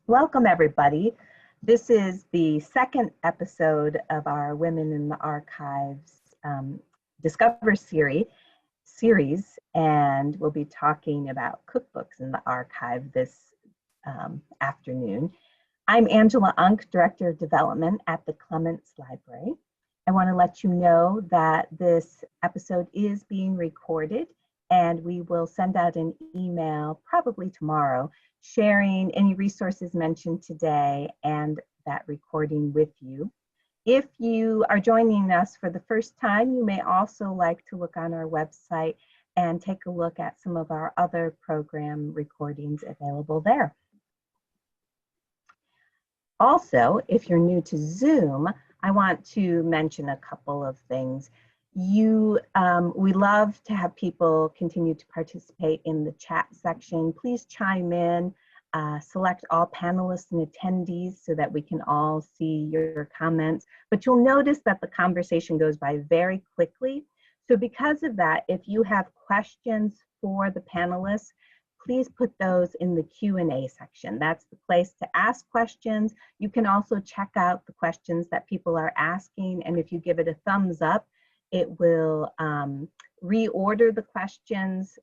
Welcome, everybody. This is the second episode of our Women in the Archives Discover series, and we'll be talking about cookbooks in the archive this afternoon. I'm Angela Unk, Director of Development at the Clements Library. I want to let you know that this episode is being recorded, and we will send out an email probably tomorrow sharing any resources mentioned today and that recording with you. If you are joining us for the first time, you may also like to look on our website and take a look at some of our other program recordings available there. Also, if you're new to Zoom, I want to mention a couple of things. We love to have people continue to participate in the chat section. Please chime in, select all panelists and attendees so that we can all see your comments. But you'll notice that the conversation goes by very quickly. So because of that, if you have questions for the panelists, please put those in the Q&A section. That's the place to ask questions. You can also check out the questions that people are asking, and if you give it a thumbs up, it will reorder the questions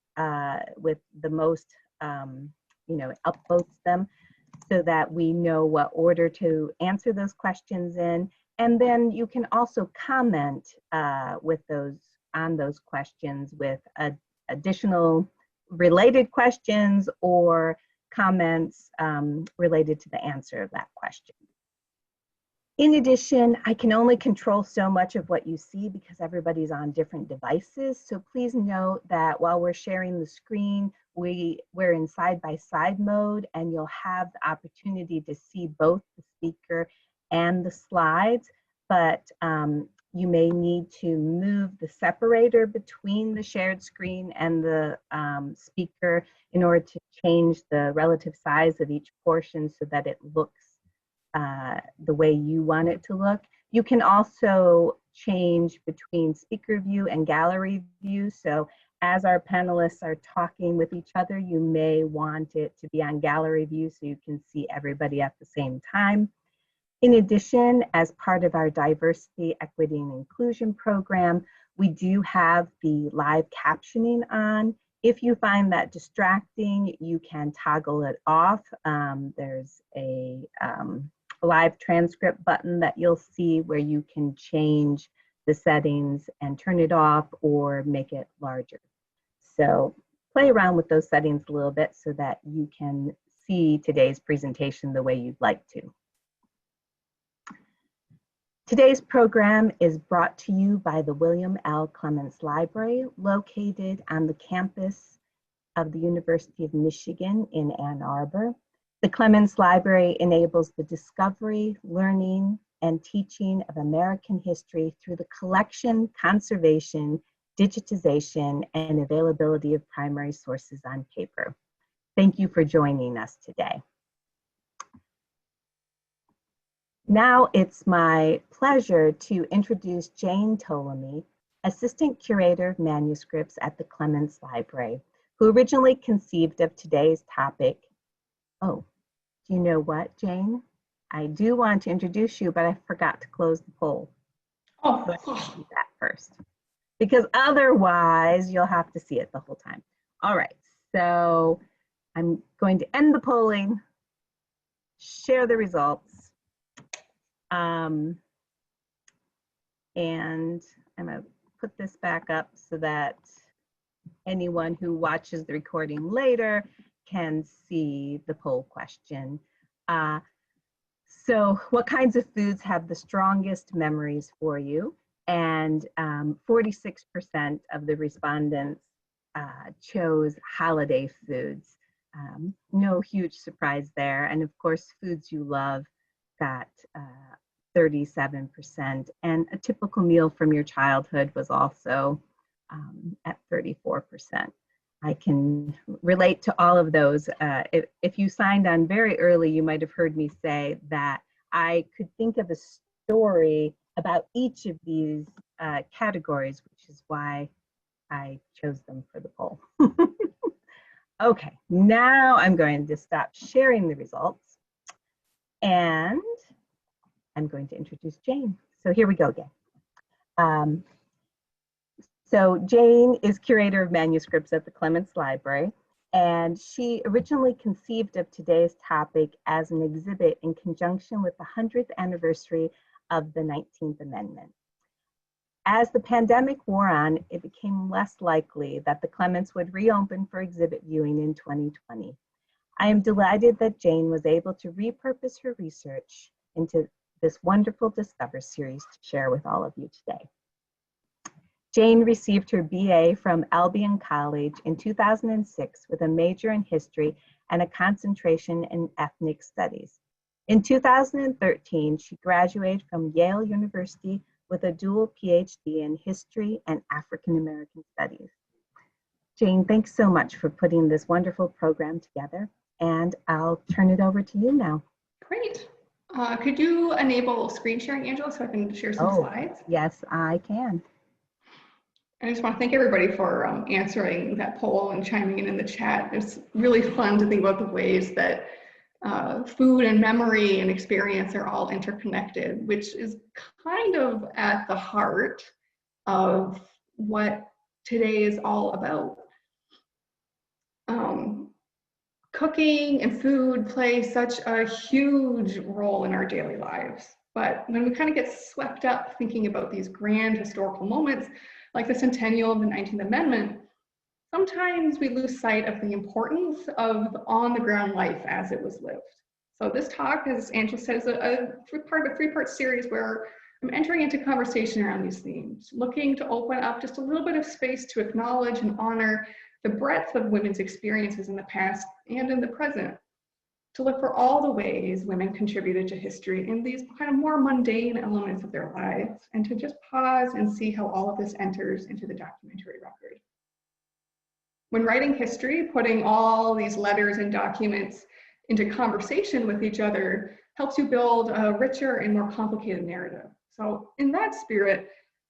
with the most, it upvotes them so that we know what order to answer those questions in. And then you can also comment on those questions with additional related questions or comments related to the answer of that question. In addition, I can only control so much of what you see because everybody's on different devices. So please note that while we're sharing the screen, we're in side-by-side mode, and you'll have the opportunity to see both the speaker and the slides, but you may need to move the separator between the shared screen and the speaker in order to change the relative size of each portion so that it looks the way you want it to look. You can also change between speaker view and gallery view. So as our panelists are talking with each other, you may want it to be on gallery view so you can see everybody at the same time. In addition, as part of our diversity, equity, and inclusion program, we do have the live captioning on. If you find that distracting, you can toggle it off. There's a live transcript button that you'll see where you can change the settings and turn it off or make it larger. So play around with those settings a little bit so that you can see today's presentation the way you'd like to. Today's program is brought to you by the William L. Clements Library, located on the campus of the University of Michigan in Ann Arbor. The Clements Library enables the discovery, learning, and teaching of American history through the collection, conservation, digitization, and availability of primary sources on paper. Thank you for joining us today. Now it's my pleasure to introduce Jayne Ptolemy, Assistant Curator of Manuscripts at the Clements Library, who originally conceived of today's topic. Oh, do you know what, Jayne? I do want to introduce you, but I forgot to close the poll. Oh, so I should do that first, because otherwise you'll have to see it the whole time. All right, so I'm going to end the polling, share the results. And I'm going to put this back up so that anyone who watches the recording later can see the poll question. So what kinds of foods have the strongest memories for you? And 46% of the respondents chose holiday foods. No huge surprise there. And of course, foods you love got 37%, and a typical meal from your childhood was also at 34%. I can relate to all of those. If you signed on very early, you might have heard me say that I could think of a story about each of these categories, which is why I chose them for the poll. Okay, now I'm going to stop sharing the results. And I'm going to introduce Jayne. So here we go again. So Jayne is curator of manuscripts at the Clements Library, and she originally conceived of today's topic as an exhibit in conjunction with the 100th anniversary of the 19th Amendment. As the pandemic wore on, it became less likely that the Clements would reopen for exhibit viewing in 2020. I am delighted that Jayne was able to repurpose her research into this wonderful Discover series to share with all of you today. Jayne received her BA from Albion College in 2006 with a major in history and a concentration in ethnic studies. In 2013, she graduated from Yale University with a dual PhD in history and African American studies. Jayne, thanks so much for putting this wonderful program together, and I'll turn it over to you now. Great. Could you enable screen sharing, Angela, so I can share some slides? Yes, I can. I just want to thank everybody for answering that poll and chiming in the chat. It's really fun to think about the ways that food and memory and experience are all interconnected, which is kind of at the heart of what today is all about. Cooking and food play such a huge role in our daily lives. But when we kind of get swept up thinking about these grand historical moments, like the centennial of the 19th Amendment, sometimes we lose sight of the importance of on-the-ground life as it was lived. So this talk, as Angela said, is a three-part series where I'm entering into conversation around these themes, looking to open up just a little bit of space to acknowledge and honor the breadth of women's experiences in the past and in the present, to look for all the ways women contributed to history in these kind of more mundane elements of their lives, and to just pause and see how all of this enters into the documentary record. When writing history, putting all these letters and documents into conversation with each other helps you build a richer and more complicated narrative. So in that spirit,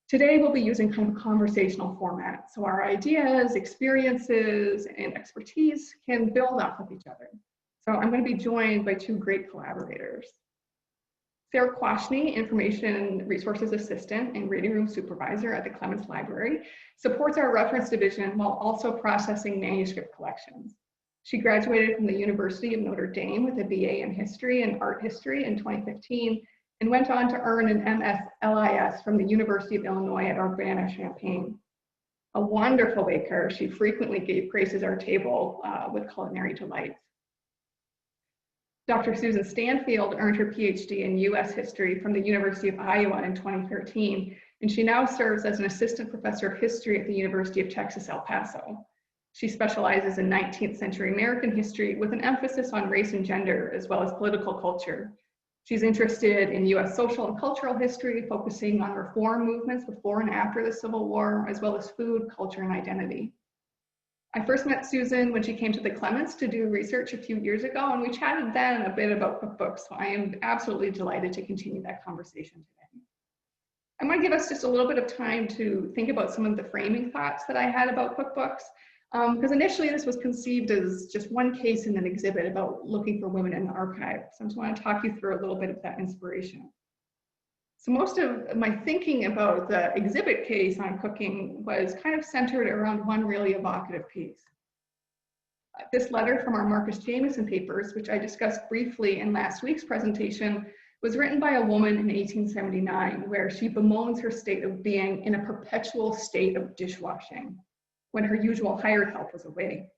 today we'll be using kind of a conversational format. So our ideas, experiences, and expertise can build off of each other. So I'm going to be joined by two great collaborators. Sarah Quashne, Information Resources Assistant and Reading Room Supervisor at the Clements Library, supports our reference division while also processing manuscript collections. She graduated from the University of Notre Dame with a BA in History and Art History in 2015, and went on to earn an MS-LIS from the University of Illinois at Urbana-Champaign. A wonderful baker, she frequently graces our table with culinary delights. Dr. Susan Stanfield earned her PhD in US history from the University of Iowa in 2013, and she now serves as an assistant professor of history at the University of Texas, El Paso. She specializes in 19th century American history with an emphasis on race and gender, as well as political culture. She's interested in US social and cultural history, focusing on reform movements before and after the Civil War, as well as food, culture, and identity. I first met Susan when she came to the Clements to do research a few years ago, and we chatted then a bit about cookbooks. So I am absolutely delighted to continue that conversation today. I'm going to give us just a little bit of time to think about some of the framing thoughts that I had about cookbooks, because initially this was conceived as just one case in an exhibit about looking for women in the archive. So I just want to talk you through a little bit of that inspiration. So most of my thinking about the exhibit case on cooking was kind of centered around one really evocative piece. This letter from our Marcus Jamieson papers, which I discussed briefly in last week's presentation, was written by a woman in 1879, where she bemoans her state of being in a perpetual state of dishwashing when her usual hired help was away.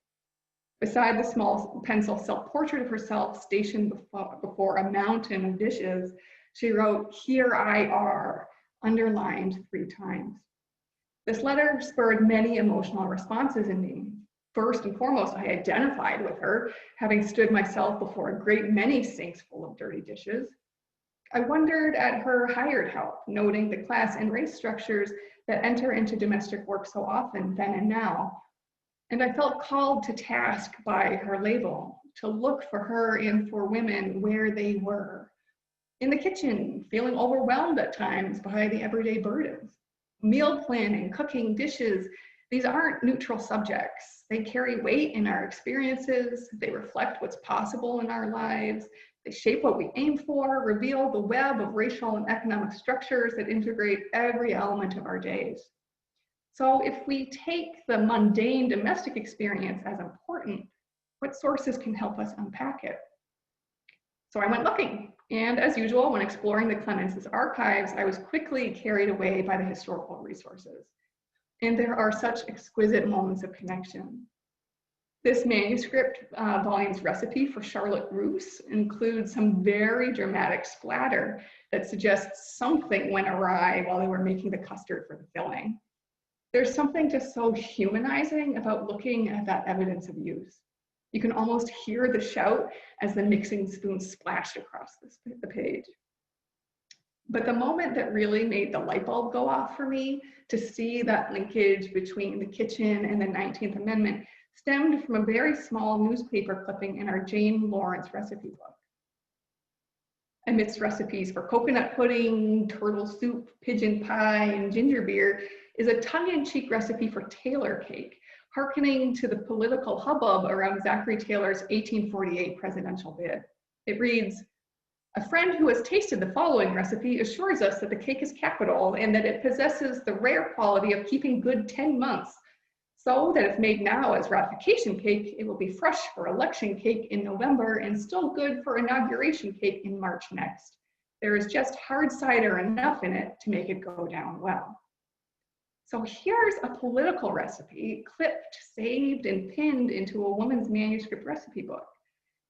Beside the small pencil self-portrait of herself stationed before a mountain of dishes, she wrote, "Here I are," underlined 3 times. This letter spurred many emotional responses in me. First and foremost, I identified with her, having stood myself before a great many sinks full of dirty dishes. I wondered at her hired help, noting the class and race structures that enter into domestic work so often then and now. And I felt called to task by her label, to look for her and for women where they were. In the kitchen, feeling overwhelmed at times by the everyday burdens. Meal planning, cooking, dishes, These aren't neutral subjects. They carry weight in our experiences. They reflect what's possible in our lives. They shape what we aim for, reveal the web of racial and economic structures that integrate every element of our days. So if we take the mundane domestic experience as important, what sources can help us unpack it? So I went looking, and as usual, when exploring the Clements' archives, I was quickly carried away by the historical resources. And there are such exquisite moments of connection. This manuscript volume's recipe for Charlotte Russe includes some very dramatic splatter that suggests something went awry while they were making the custard for the filling. There's something just so humanizing about looking at that evidence of use. You can almost hear the shout as the mixing spoon splashed across the page. But the moment that really made the light bulb go off for me to see that linkage between the kitchen and the 19th Amendment stemmed from a very small newspaper clipping in our Jayne Lawrence recipe book. Amidst recipes for coconut pudding, turtle soup, pigeon pie, and ginger beer is a tongue-in-cheek recipe for Taylor cake, hearkening to the political hubbub around Zachary Taylor's 1848 presidential bid. It reads, "A friend who has tasted the following recipe assures us that the cake is capital and that it possesses the rare quality of keeping good 10 months, so that if made now as ratification cake, it will be fresh for election cake in November and still good for inauguration cake in March next. There is just hard cider enough in it to make it go down well." So here's a political recipe clipped, saved, and pinned into a woman's manuscript recipe book.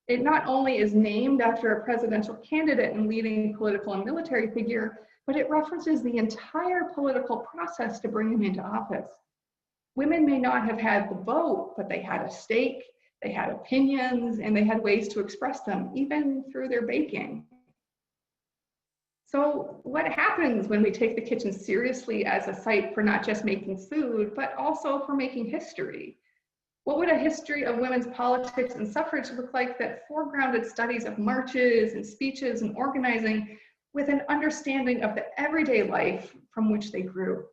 It not only is named after a presidential candidate and leading political and military figure, but it references the entire political process to bring him into office. Women may not have had the vote, but they had a stake, they had opinions, and they had ways to express them, even through their baking. So what happens when we take the kitchen seriously as a site for not just making food, but also for making history? What would a history of women's politics and suffrage look like that foregrounded studies of marches and speeches and organizing with an understanding of the everyday life from which they grew?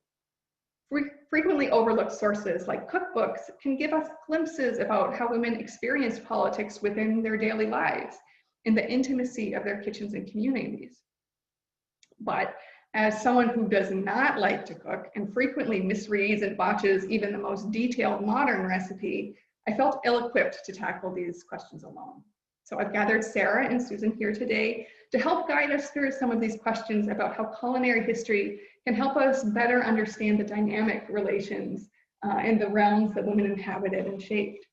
Frequently overlooked sources like cookbooks can give us glimpses about how women experienced politics within their daily lives, in the intimacy of their kitchens and communities. But as someone who does not like to cook and frequently misreads and botches even the most detailed modern recipe, I felt ill-equipped to tackle these questions alone. So I've gathered Sarah and Susan here today to help guide us through some of these questions about how culinary history can help us better understand the dynamic relations and the realms that women inhabited and shaped.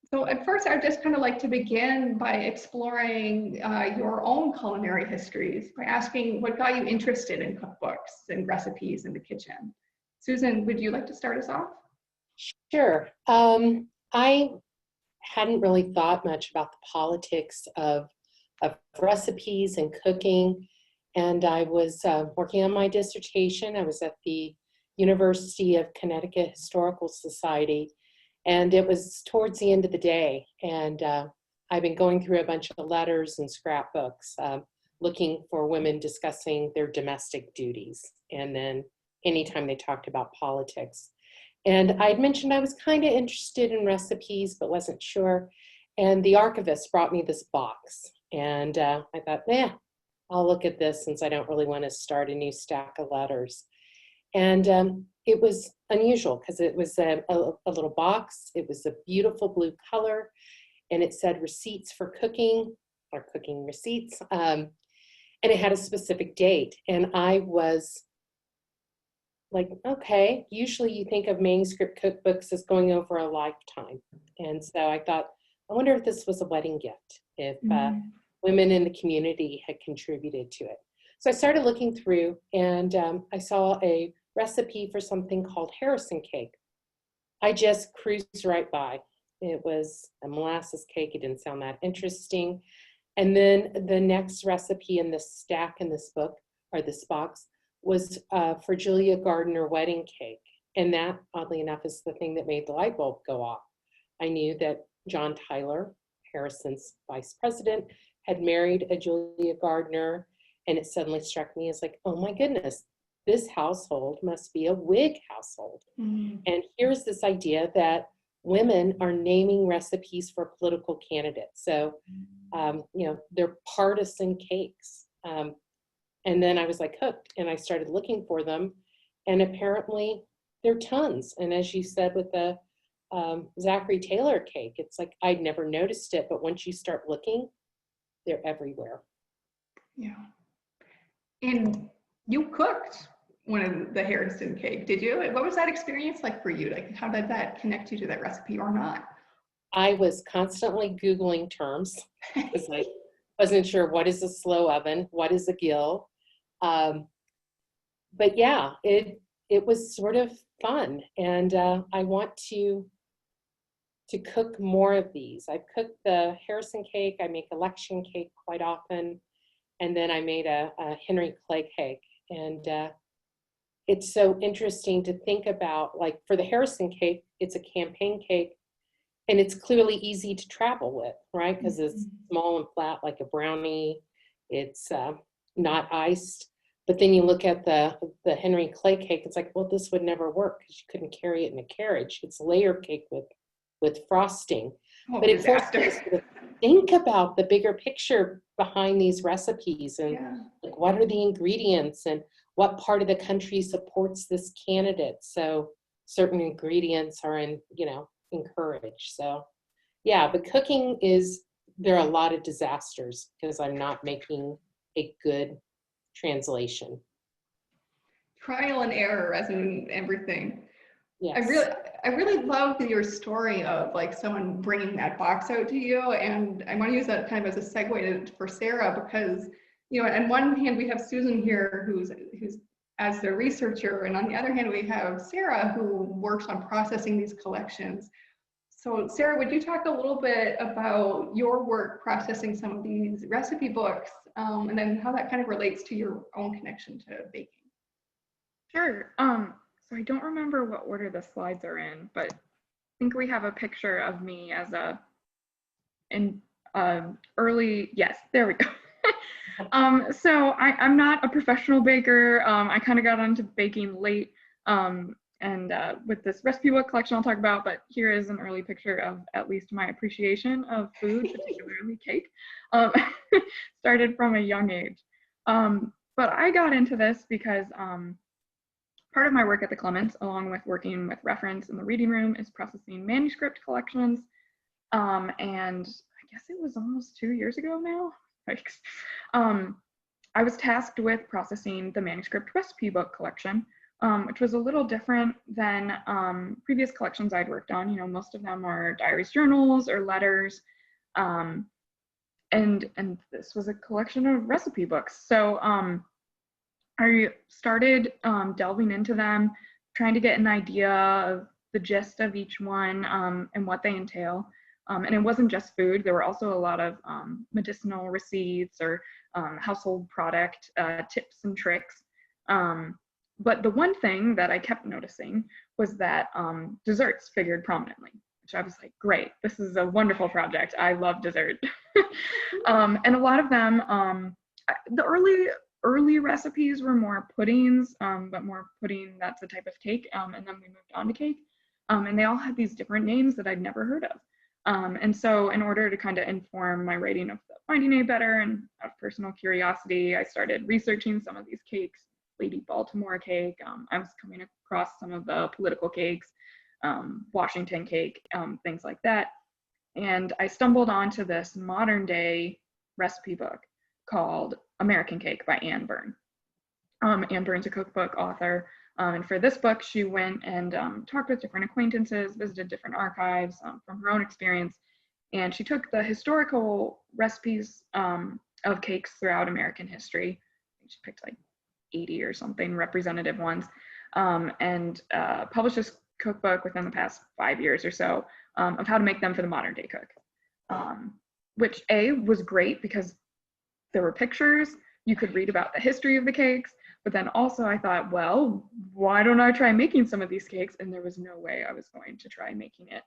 So at first, I'd just kind of like to begin by exploring your own culinary histories, by asking what got you interested in cookbooks and recipes in the kitchen. Susan, would you like to start us off? Sure. I hadn't really thought much about the politics of recipes and cooking, and I was working on my dissertation. I was at the University of Connecticut Historical Society, and it was towards the end of the day, and I've been going through a bunch of letters and scrapbooks looking for women discussing their domestic duties, and then anytime they talked about politics. And I'd mentioned I was kind of interested in recipes, but wasn't sure. And the archivist brought me this box. And I thought, I'll look at this since I don't really want to start a new stack of letters. And it was unusual because it was a little box. It was a beautiful blue color. And it said receipts for cooking, or cooking receipts. And it had a specific date. And I was like, okay, usually you think of manuscript cookbooks as going over a lifetime. And so I thought, I wonder if this was a wedding gift, if women in the community had contributed to it. So I started looking through, and I saw a recipe for something called Harrison cake. I just cruised right by. It was a molasses cake. It didn't sound that interesting. And then the next recipe in this stack in this book, or this box, was for Julia Gardner wedding cake. And that, oddly enough, is the thing that made the light bulb go off. I knew that John Tyler, Harrison's vice president, had married a Julia Gardner, and it suddenly struck me as like, oh my goodness, this household must be a Whig household. Mm. And here's this idea that women are naming recipes for political candidates. So, you know, they're partisan cakes. And then I was like hooked, and I started looking for them, and apparently there are tons. And as you said with the Zachary Taylor cake, it's like I'd never noticed it, but once you start looking, they're everywhere. Yeah. And you cooked one of the Harrison cake, did you? What was that experience like for you? Like, how did that connect you to that recipe or not? I was constantly Googling terms because I wasn't sure what is a slow oven, what is a gill. But yeah, it was sort of fun, and I want to cook more of these. I've cooked the Harrison cake. I make election cake quite often, and then I made a Henry Clay cake. And it's so interesting to think about, like for the Harrison cake, it's a campaign cake, and it's clearly easy to travel with, right? Because it's small and flat like a brownie. It's not iced. But then you look at the Henry Clay cake, it's like, well, this would never work because you couldn't carry it in a carriage. It's layer cake with frosting. Oh, but it forces disaster. us to think about the bigger picture behind these recipes, and like, what are the ingredients and what part of the country supports this candidate. So certain ingredients are encouraged. So yeah, but cooking there are a lot of disasters because I'm not making a good translation. Trial and error, as in everything. Yes. I really love your story of like someone bringing that box out to you, and I want to use that kind of as a segue for Sarah, because on one hand we have Susan here who's as the researcher, and on the other hand we have Sarah who works on processing these collections. So Sarah, would you talk a little bit about your work processing some of these recipe books, and then how that kind of relates to your own connection to baking? Sure. So I don't remember what order the slides are in, but I think we have a picture of me as early, yes, there we go. So I'm not a professional baker. I kind of got into baking late, and with this recipe book collection I'll talk about, but here is an early picture of at least my appreciation of food, particularly cake. Started from a young age. But I got into this because part of my work at the Clements, along with working with reference in the reading room, is processing manuscript collections. And I guess it was almost 2 years ago now. I was tasked with processing the manuscript recipe book collection, which was a little different than previous collections I'd worked on. Most of them are diaries, journals, or letters. And this was a collection of recipe books. So I started delving into them, trying to get an idea of the gist of each one and what they entail. And it wasn't just food. There were also a lot of medicinal receipts or household product tips and tricks. But the one thing that I kept noticing was that desserts figured prominently, which I was like, great, this is a wonderful project. I love dessert. And a lot of them, the early recipes were more puddings, but more pudding that's a type of cake, and then we moved on to cake, and they all had these different names that I'd never heard of, and so in order to kind of inform my writing of the Finding A better and out of personal curiosity, I started researching some of these cakes. Lady Baltimore cake, I was coming across some of the political cakes, Washington cake, things like that, and I stumbled onto this modern day recipe book called American Cake by Anne Byrne. Anne Byrne's a cookbook author, and for this book she went and talked with different acquaintances, visited different archives from her own experience, and she took the historical recipes of cakes throughout American history. I think she picked like 80 or something representative ones, and published this cookbook within the past 5 years or so of how to make them for the modern day cook, which was great because there were pictures, you could read about the history of the cakes, but then also I thought, well, why don't I try making some of these cakes? And there was no way I was going to try making it.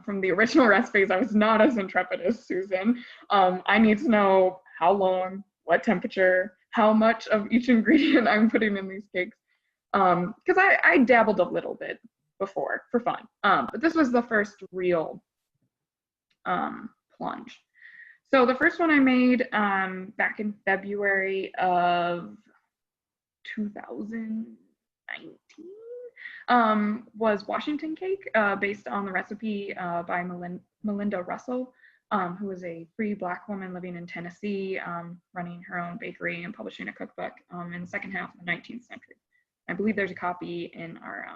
From the original recipes, I was not as intrepid as Susan. I need to know how long, what temperature, how much of each ingredient I'm putting in these cakes. because I dabbled a little bit before for fun, but this was the first real plunge. So the first one I made back in February of 2019 was Washington cake, based on the recipe by Melinda Russell, who was a free Black woman living in Tennessee, running her own bakery and publishing a cookbook in the second half of the 19th century. I believe there's a copy in our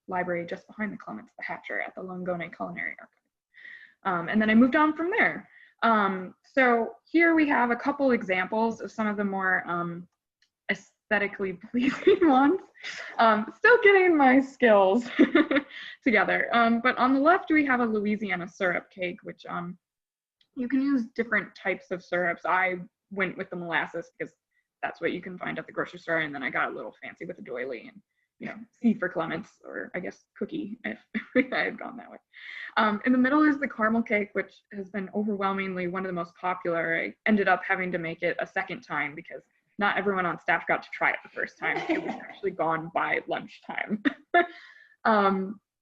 library just behind the Clements, the Hatcher, at the Longone Culinary Archive. And then I moved on from there. So here we have a couple examples of some of the more aesthetically pleasing ones. Still getting my skills together. But on the left, we have a Louisiana syrup cake, which you can use different types of syrups. I went with the molasses because that's what you can find at the grocery store. And then I got a little fancy with a doily and, you know, C for Clements, or I guess cookie if I had gone that way. In the middle is the caramel cake, which has been overwhelmingly one of the most popular. I ended up having to make it a second time because not everyone on staff got to try it the first time. It was actually gone by lunchtime.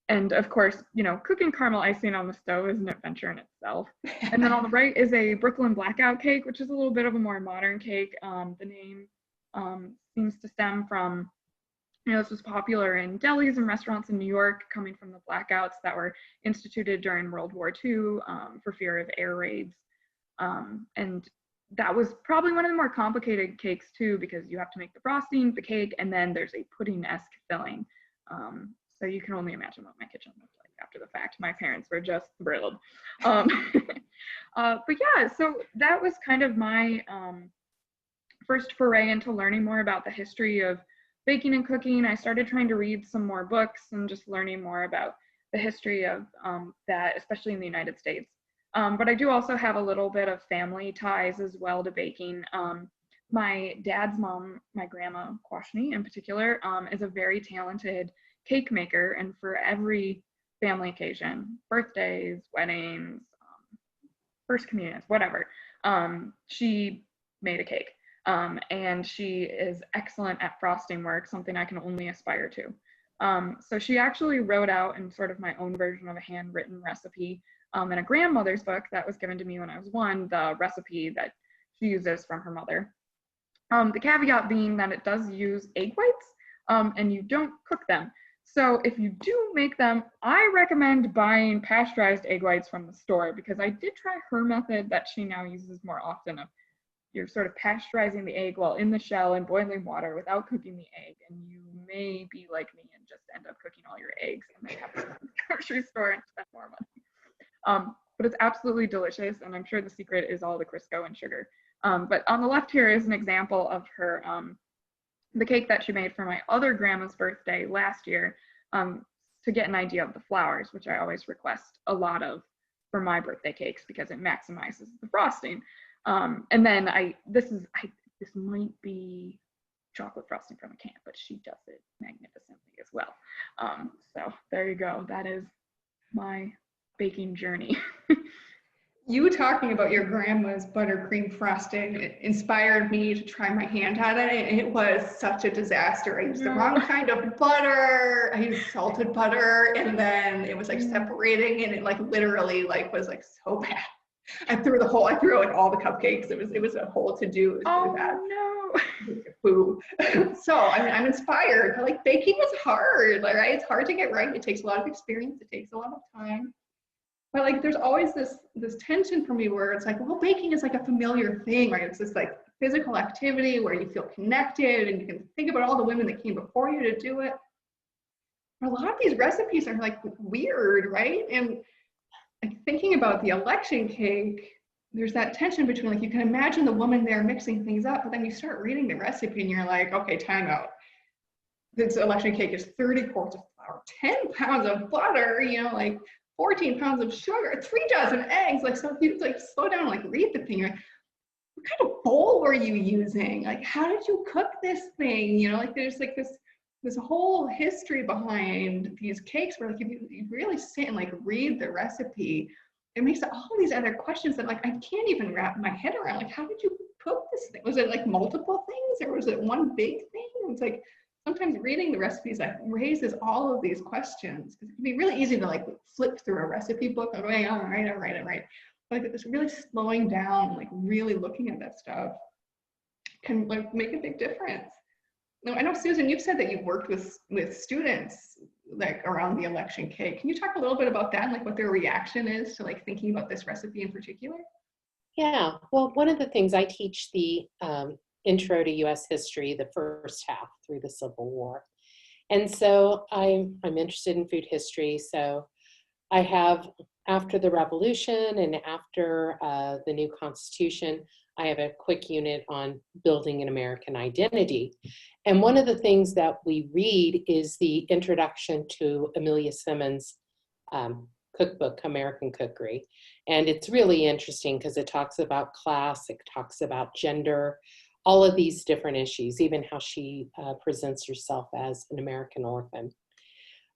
And of course, you know, cooking caramel icing on the stove is an adventure in itself. And then on the right is a Brooklyn blackout cake, which is a little bit of a more modern cake. The name seems to stem from, you know, this was popular in delis and restaurants in New York, coming from the blackouts that were instituted during World War II for fear of air raids. And that was probably one of the more complicated cakes too, because you have to make the frosting, the cake, and then there's a pudding-esque filling. So you can only imagine what my kitchen looked like after the fact. My parents were just thrilled. But yeah, so that was kind of my first foray into learning more about the history of baking and cooking. I started trying to read some more books and just learning more about the history of that, especially in the United States. But I do also have a little bit of family ties as well to baking. My dad's mom, my grandma Quashni in particular, is a very talented cake maker, and for every family occasion, birthdays, weddings, first communions, whatever, she made a cake. And she is excellent at frosting work, something I can only aspire to. So she actually wrote out in sort of my own version of a handwritten recipe in a grandmother's book that was given to me when I was 1, the recipe that she uses from her mother. The caveat being that it does use egg whites, and you don't cook them. So if you do make them, I recommend buying pasteurized egg whites from the store, because I did try her method that she now uses more often of you're sort of pasteurizing the egg while in the shell and boiling water without cooking the egg, and you may be like me and just end up cooking all your eggs and then have to go to the grocery store and spend more money. But it's absolutely delicious, and I'm sure the secret is all the Crisco and sugar. But on the left here is an example of her the cake that she made for my other grandma's birthday last year, to get an idea of the flowers, which I always request a lot of for my birthday cakes because it maximizes the frosting. And then this might be chocolate frosting from a can, but she does it magnificently as well. So there you go. That is my baking journey. You talking about your grandma's buttercream frosting, it inspired me to try my hand at it. It was such a disaster. I used the wrong kind of butter. I used salted butter, and then it was like separating, and it like literally like was like so bad. I threw like all the cupcakes. It was a whole to do. It was really bad. No. Boo. So I mean, I'm inspired. Like baking is hard, right? It's hard to get right. It takes a lot of experience. It takes a lot of time. But like, there's always this tension for me where it's like, well, baking is like a familiar thing, right? It's this like physical activity where you feel connected and you can think about all the women that came before you to do it. But a lot of these recipes are like weird, right? And like thinking about the election cake, there's that tension between like, you can imagine the woman there mixing things up, but then you start reading the recipe and you're like, okay, time out. This election cake is 30 quarts of flour, 10 pounds of butter, you know, like 14 pounds of sugar, 3 dozen eggs. Like, so if you like slow down, like read the thing, you're like, what kind of bowl were you using? Like, how did you cook this thing? You know, like there's like this whole history behind these cakes where like if you really sit and like read the recipe, it makes all these other questions that like I can't even wrap my head around. Like, how did you cook this thing? Was it like multiple things or was it one big thing? It's like sometimes reading the recipes like raises all of these questions. It can be really easy to like flip through a recipe book and going, all right. But it's really slowing down, like really looking at that stuff can like make a big difference. Now, I know, Susan, you've said that you've worked with students like around the election cake. Can you talk a little bit about that and like what their reaction is to like thinking about this recipe in particular? Yeah, well, one of the things I teach the intro to US history, the first half through the Civil War. And so I'm interested in food history. So I have, after the Revolution and after the new Constitution, I have a quick unit on building an American identity. And one of the things that we read is the introduction to Amelia Simmons' cookbook, American Cookery. And it's really interesting because it talks about class, it talks about gender, all of these different issues, even how she presents herself as an American orphan.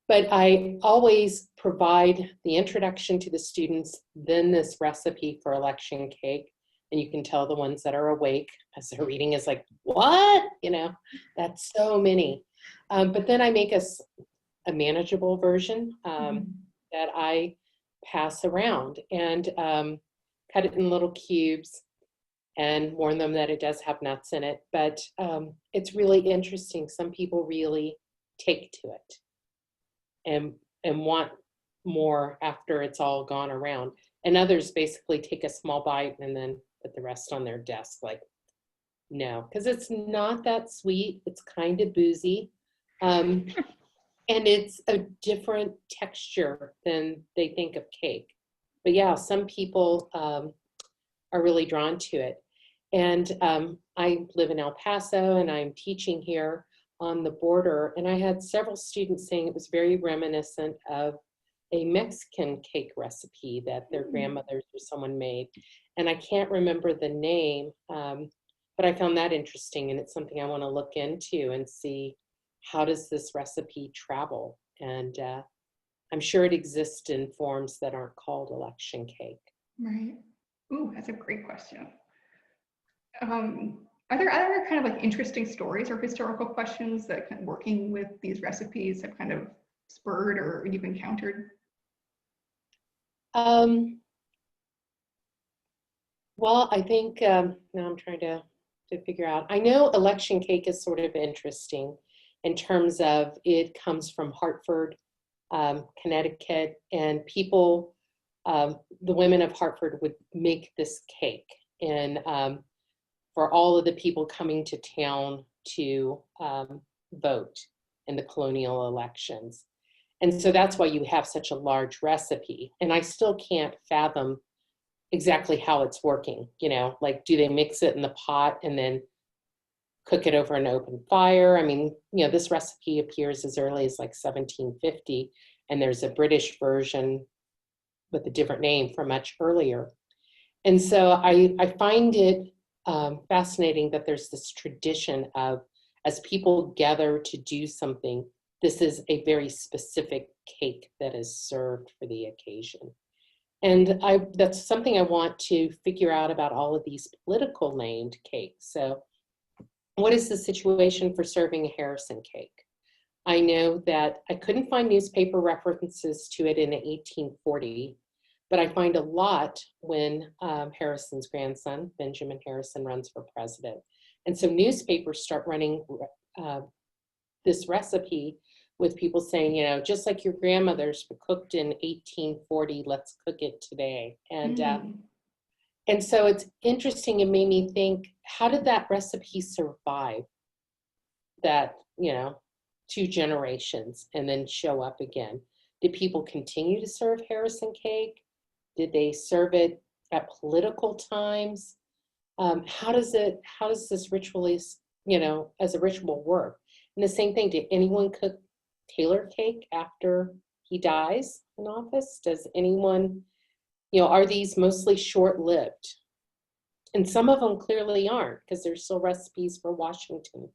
But I always provide the introduction to the students, then this recipe for election cake. And you can tell the ones that are awake as they're reading is like, what? You know, that's so many. But then I make a manageable version that I pass around and cut it in little cubes and warn them that it does have nuts in it. But it's really interesting. Some people really take to it and want more after it's all gone around. And others basically take a small bite and then put the rest on their desk like, no, because it's not that sweet. It's kind of boozy. And it's a different texture than they think of cake. But yeah, some people are really drawn to it. And I live in El Paso and I'm teaching here on the border. And I had several students saying it was very reminiscent of a Mexican cake recipe that their grandmothers or someone made. And I can't remember the name, but I found that interesting. And it's something I want to look into and see, how does this recipe travel? And I'm sure it exists in forms that aren't called election cake. Right. Ooh, that's a great question. Are there other kind of like interesting stories or historical questions that kind of working with these recipes have kind of spurred or you've encountered? Well, I think now I'm trying to figure out. I know election cake is sort of interesting in terms of it comes from Hartford, Connecticut, and people, the women of Hartford would make this cake and for all of the people coming to town to vote in the colonial elections. And so that's why you have such a large recipe. And I still can't fathom exactly how it's working. You know, like, do they mix it in the pot and then cook it over an open fire? I mean, you know, this recipe appears as early as like 1750, and there's a British version with a different name from much earlier. And so I find it fascinating that there's this tradition of, as people gather to do something, this is a very specific cake that is served for the occasion. And that's something I want to figure out about all of these political named cakes. So what is the situation for serving a Harrison cake? I know that I couldn't find newspaper references to it in 1840, but I find a lot when Harrison's grandson, Benjamin Harrison, runs for president. And so newspapers start running this recipe with people saying, you know, just like your grandmother's cooked in 1840, let's cook it today. And and so it's interesting. It made me think, how did that recipe survive that, you know, 2 generations and then show up again? Did people continue to serve Harrison cake? Did they serve it at political times? How does this ritually, you know, as a ritual work? And the same thing, did anyone cook Taylor cake after he dies in office? Does anyone, you know, are these mostly short-lived? And some of them clearly aren't, because there's still recipes for Washington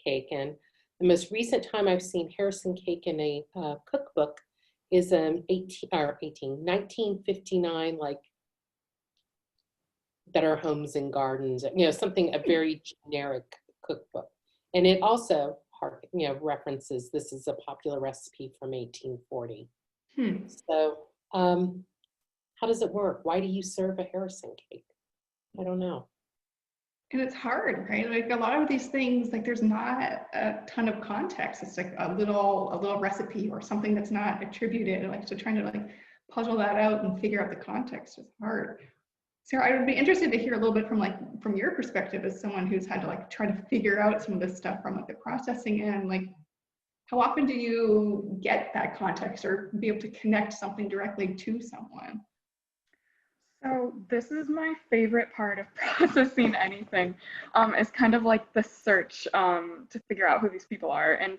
cake. And the most recent time I've seen Harrison cake in a cookbook is 1959, like Better Homes and Gardens, you know, something, a very generic cookbook. And it also, references this is a popular recipe from 1840. Hmm. So how does it work? Why do you serve a Harrison cake? I don't know. And it's hard, right? Like a lot of these things, like there's not a ton of context. It's like a little recipe or something that's not attributed. Like so trying to like puzzle that out and figure out the context is hard. Sarah, I would be interested to hear a little bit from your perspective as someone who's had to like try to figure out some of this stuff from like the processing end. Like how often do you get that context or be able to connect something directly to someone? So this is my favorite part of processing anything, is kind of like the search to figure out who these people are. And,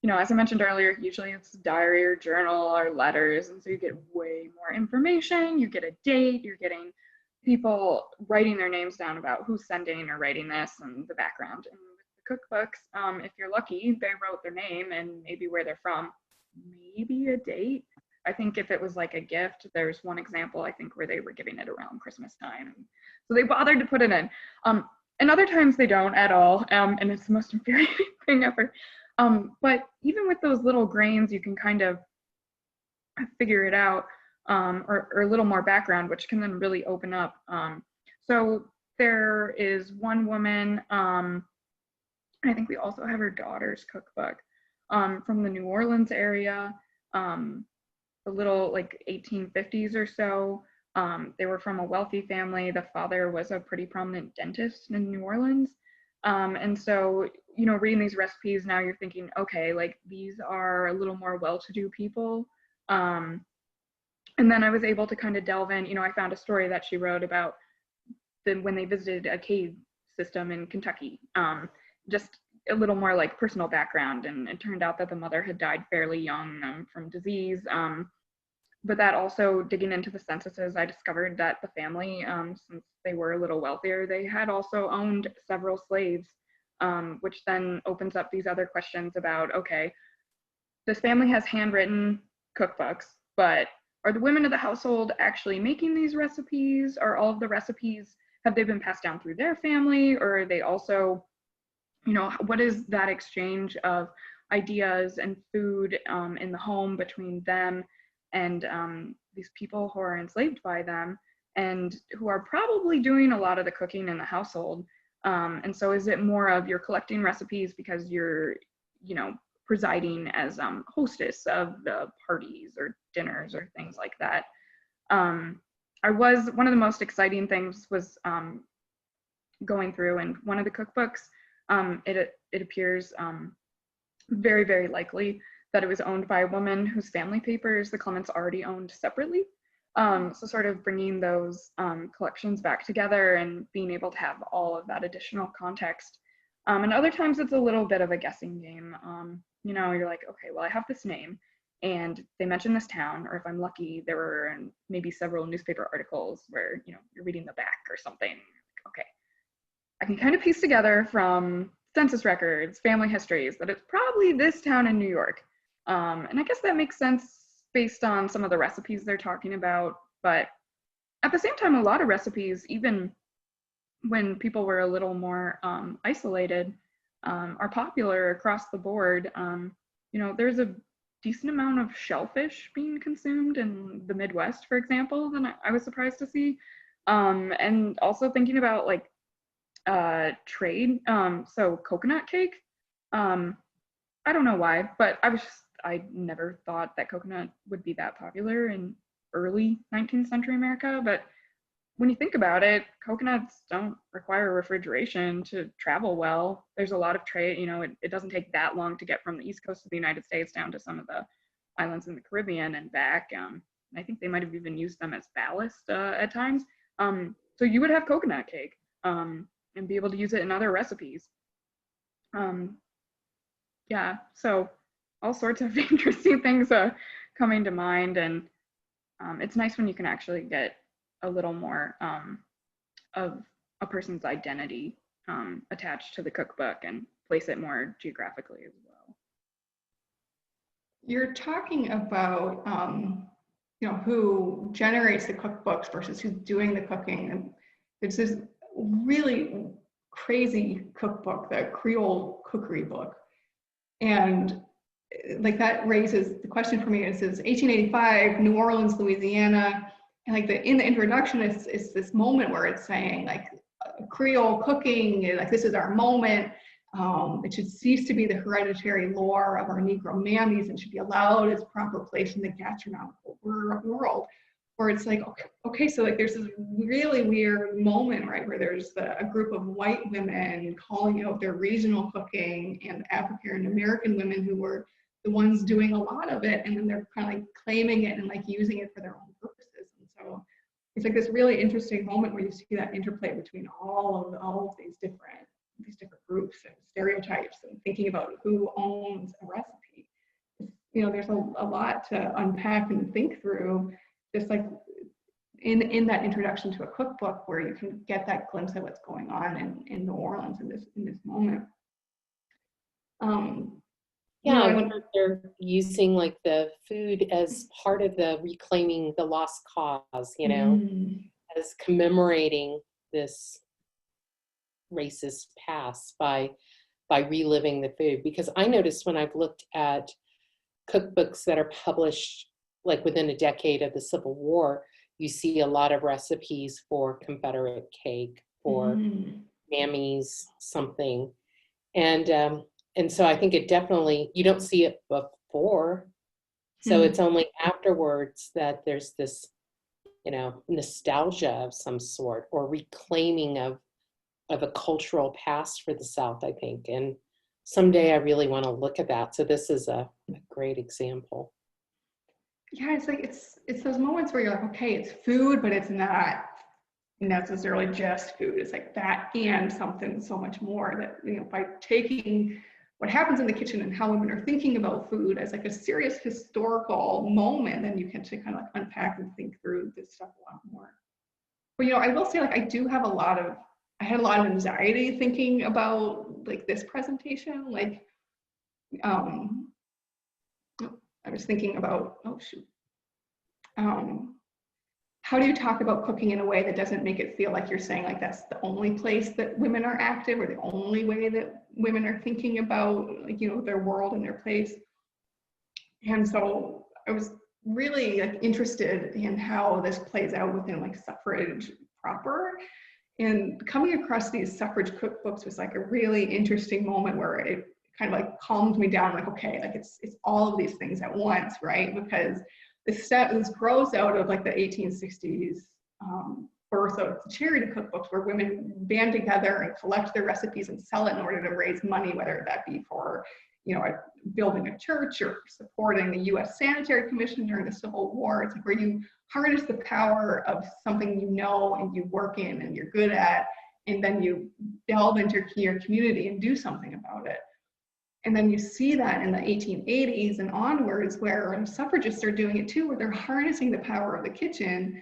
as I mentioned earlier, usually it's diary or journal or letters. And so you get way more information, you get a date, you're getting people writing their names down about who's sending or writing this and the background. And with the cookbooks, if you're lucky, they wrote their name and maybe where they're from, maybe a date. I think if it was like a gift, there's one example, I think, where they were giving it around Christmas time. So they bothered to put it in. And other times they don't at all. And it's the most infuriating thing ever. But even with those little grains, you can kind of figure it out, or a little more background, which can then really open up. So there is one woman, I think we also have her daughter's cookbook, from the New Orleans area. The little like 1850s or so. They were from a wealthy family. The father was a pretty prominent dentist in New Orleans. And so, reading these recipes now, you're thinking, okay, like these are a little more well-to-do people. And then I was able to kind of delve in, I found a story that she wrote about when they visited a cave system in Kentucky, just a little more like personal background. And it turned out that the mother had died fairly young from disease. But that also, digging into the censuses, I discovered that the family, since they were a little wealthier, they had also owned several slaves, which then opens up these other questions about, okay, this family has handwritten cookbooks, but are the women of the household actually making these recipes? Are all of the recipes, have they been passed down through their family? Or are they also, what is that exchange of ideas and food in the home between them and these people who are enslaved by them and who are probably doing a lot of the cooking in the household? And so is it more of you're collecting recipes because you're, presiding as hostess of the parties or dinners or things like that? One of the most exciting things was going through, and one of the cookbooks, it appears very, very likely that it was owned by a woman whose family papers the Clements already owned separately. So sort of bringing those collections back together and being able to have all of that additional context. And other times it's a little bit of a guessing game. You're like, okay, well, I have this name and they mention this town, or if I'm lucky, there were maybe several newspaper articles where, you're reading the back or something. Okay, I can kind of piece together from census records, family histories, that it's probably this town in New York. And I guess that makes sense based on some of the recipes they're talking about. But at the same time, a lot of recipes, even when people were a little more isolated, are popular across the board. There's a decent amount of shellfish being consumed in the Midwest, for example, than I was surprised to see. And also thinking about like trade. So coconut cake. I don't know why, but I never thought that coconut would be that popular in early 19th century America. But when you think about it, coconuts don't require refrigeration to travel well. There's a lot of trade, it doesn't take that long to get from the East Coast of the United States down to some of the islands in the Caribbean and back. I think they might have even used them as ballast at times. So you would have coconut cake and be able to use it in other recipes. Yeah, so all sorts of interesting things coming to mind, and it's nice when you can actually get a little more of a person's identity attached to the cookbook and place it more geographically as well. You're talking about who generates the cookbooks versus who's doing the cooking, and it's this really crazy cookbook, the Creole cookery book. And like that raises the question for me is 1885, New Orleans, Louisiana, and like in the introduction, it's this moment where it's saying like Creole cooking, like this is our moment. It should cease to be the hereditary lore of our Negro mammies and should be allowed its proper place in the gastronomical world. Where it's like, okay, so like there's this really weird moment, right, where there's a group of white women calling out their regional cooking and African American women who were the ones doing a lot of it, and then they're kind of like claiming it and like using it for their own purposes. And so it's like this really interesting moment where you see that interplay between all of these different groups and stereotypes and thinking about who owns a recipe. You know, there's a lot to unpack and think through, just like in that introduction to a cookbook, where you can get that glimpse of what's going on in New Orleans in this moment. Yeah, I wonder if they're using like the food as part of the reclaiming the lost cause, you know, as commemorating this racist past by reliving the food. Because I noticed when I've looked at cookbooks that are published like within a decade of the Civil War, you see a lot of recipes for Confederate cake, for Mammy's something. And so I think it definitely, you don't see it before. So it's only afterwards that there's this, you know, nostalgia of some sort or reclaiming of a cultural past for the South, I think. And someday I really want to look at that. So this is a great example. Yeah, it's like it's those moments where you're like, okay, it's food, but it's not necessarily just food. It's like that and something so much more that, you know, by taking what happens in the kitchen and how women are thinking about food as like a serious historical moment, then you can to kind of like unpack and think through this stuff a lot more. But, you know, I will say, like, I had a lot of anxiety thinking about like this presentation. Like, I was thinking about, how do you talk about cooking in a way that doesn't make it feel like you're saying like that's the only place that women are active or the only way that women are thinking about, like, you know, their world and their place. And so I was really like interested in how this plays out within like suffrage proper. And coming across these suffrage cookbooks was like a really interesting moment where it kind of like calmed me down, like, okay, like it's all of these things at once, right? Because this grows out of like the 1860s birth of the charity cookbooks, where women band together and collect their recipes and sell it in order to raise money, whether that be for, you know, building a church or supporting the U.S. Sanitary Commission during the Civil War. It's like where you harness the power of something you know and you work in and you're good at, and then you delve into your community and do something about it. And then you see that in the 1880s and onwards, where suffragists are doing it too, where they're harnessing the power of the kitchen.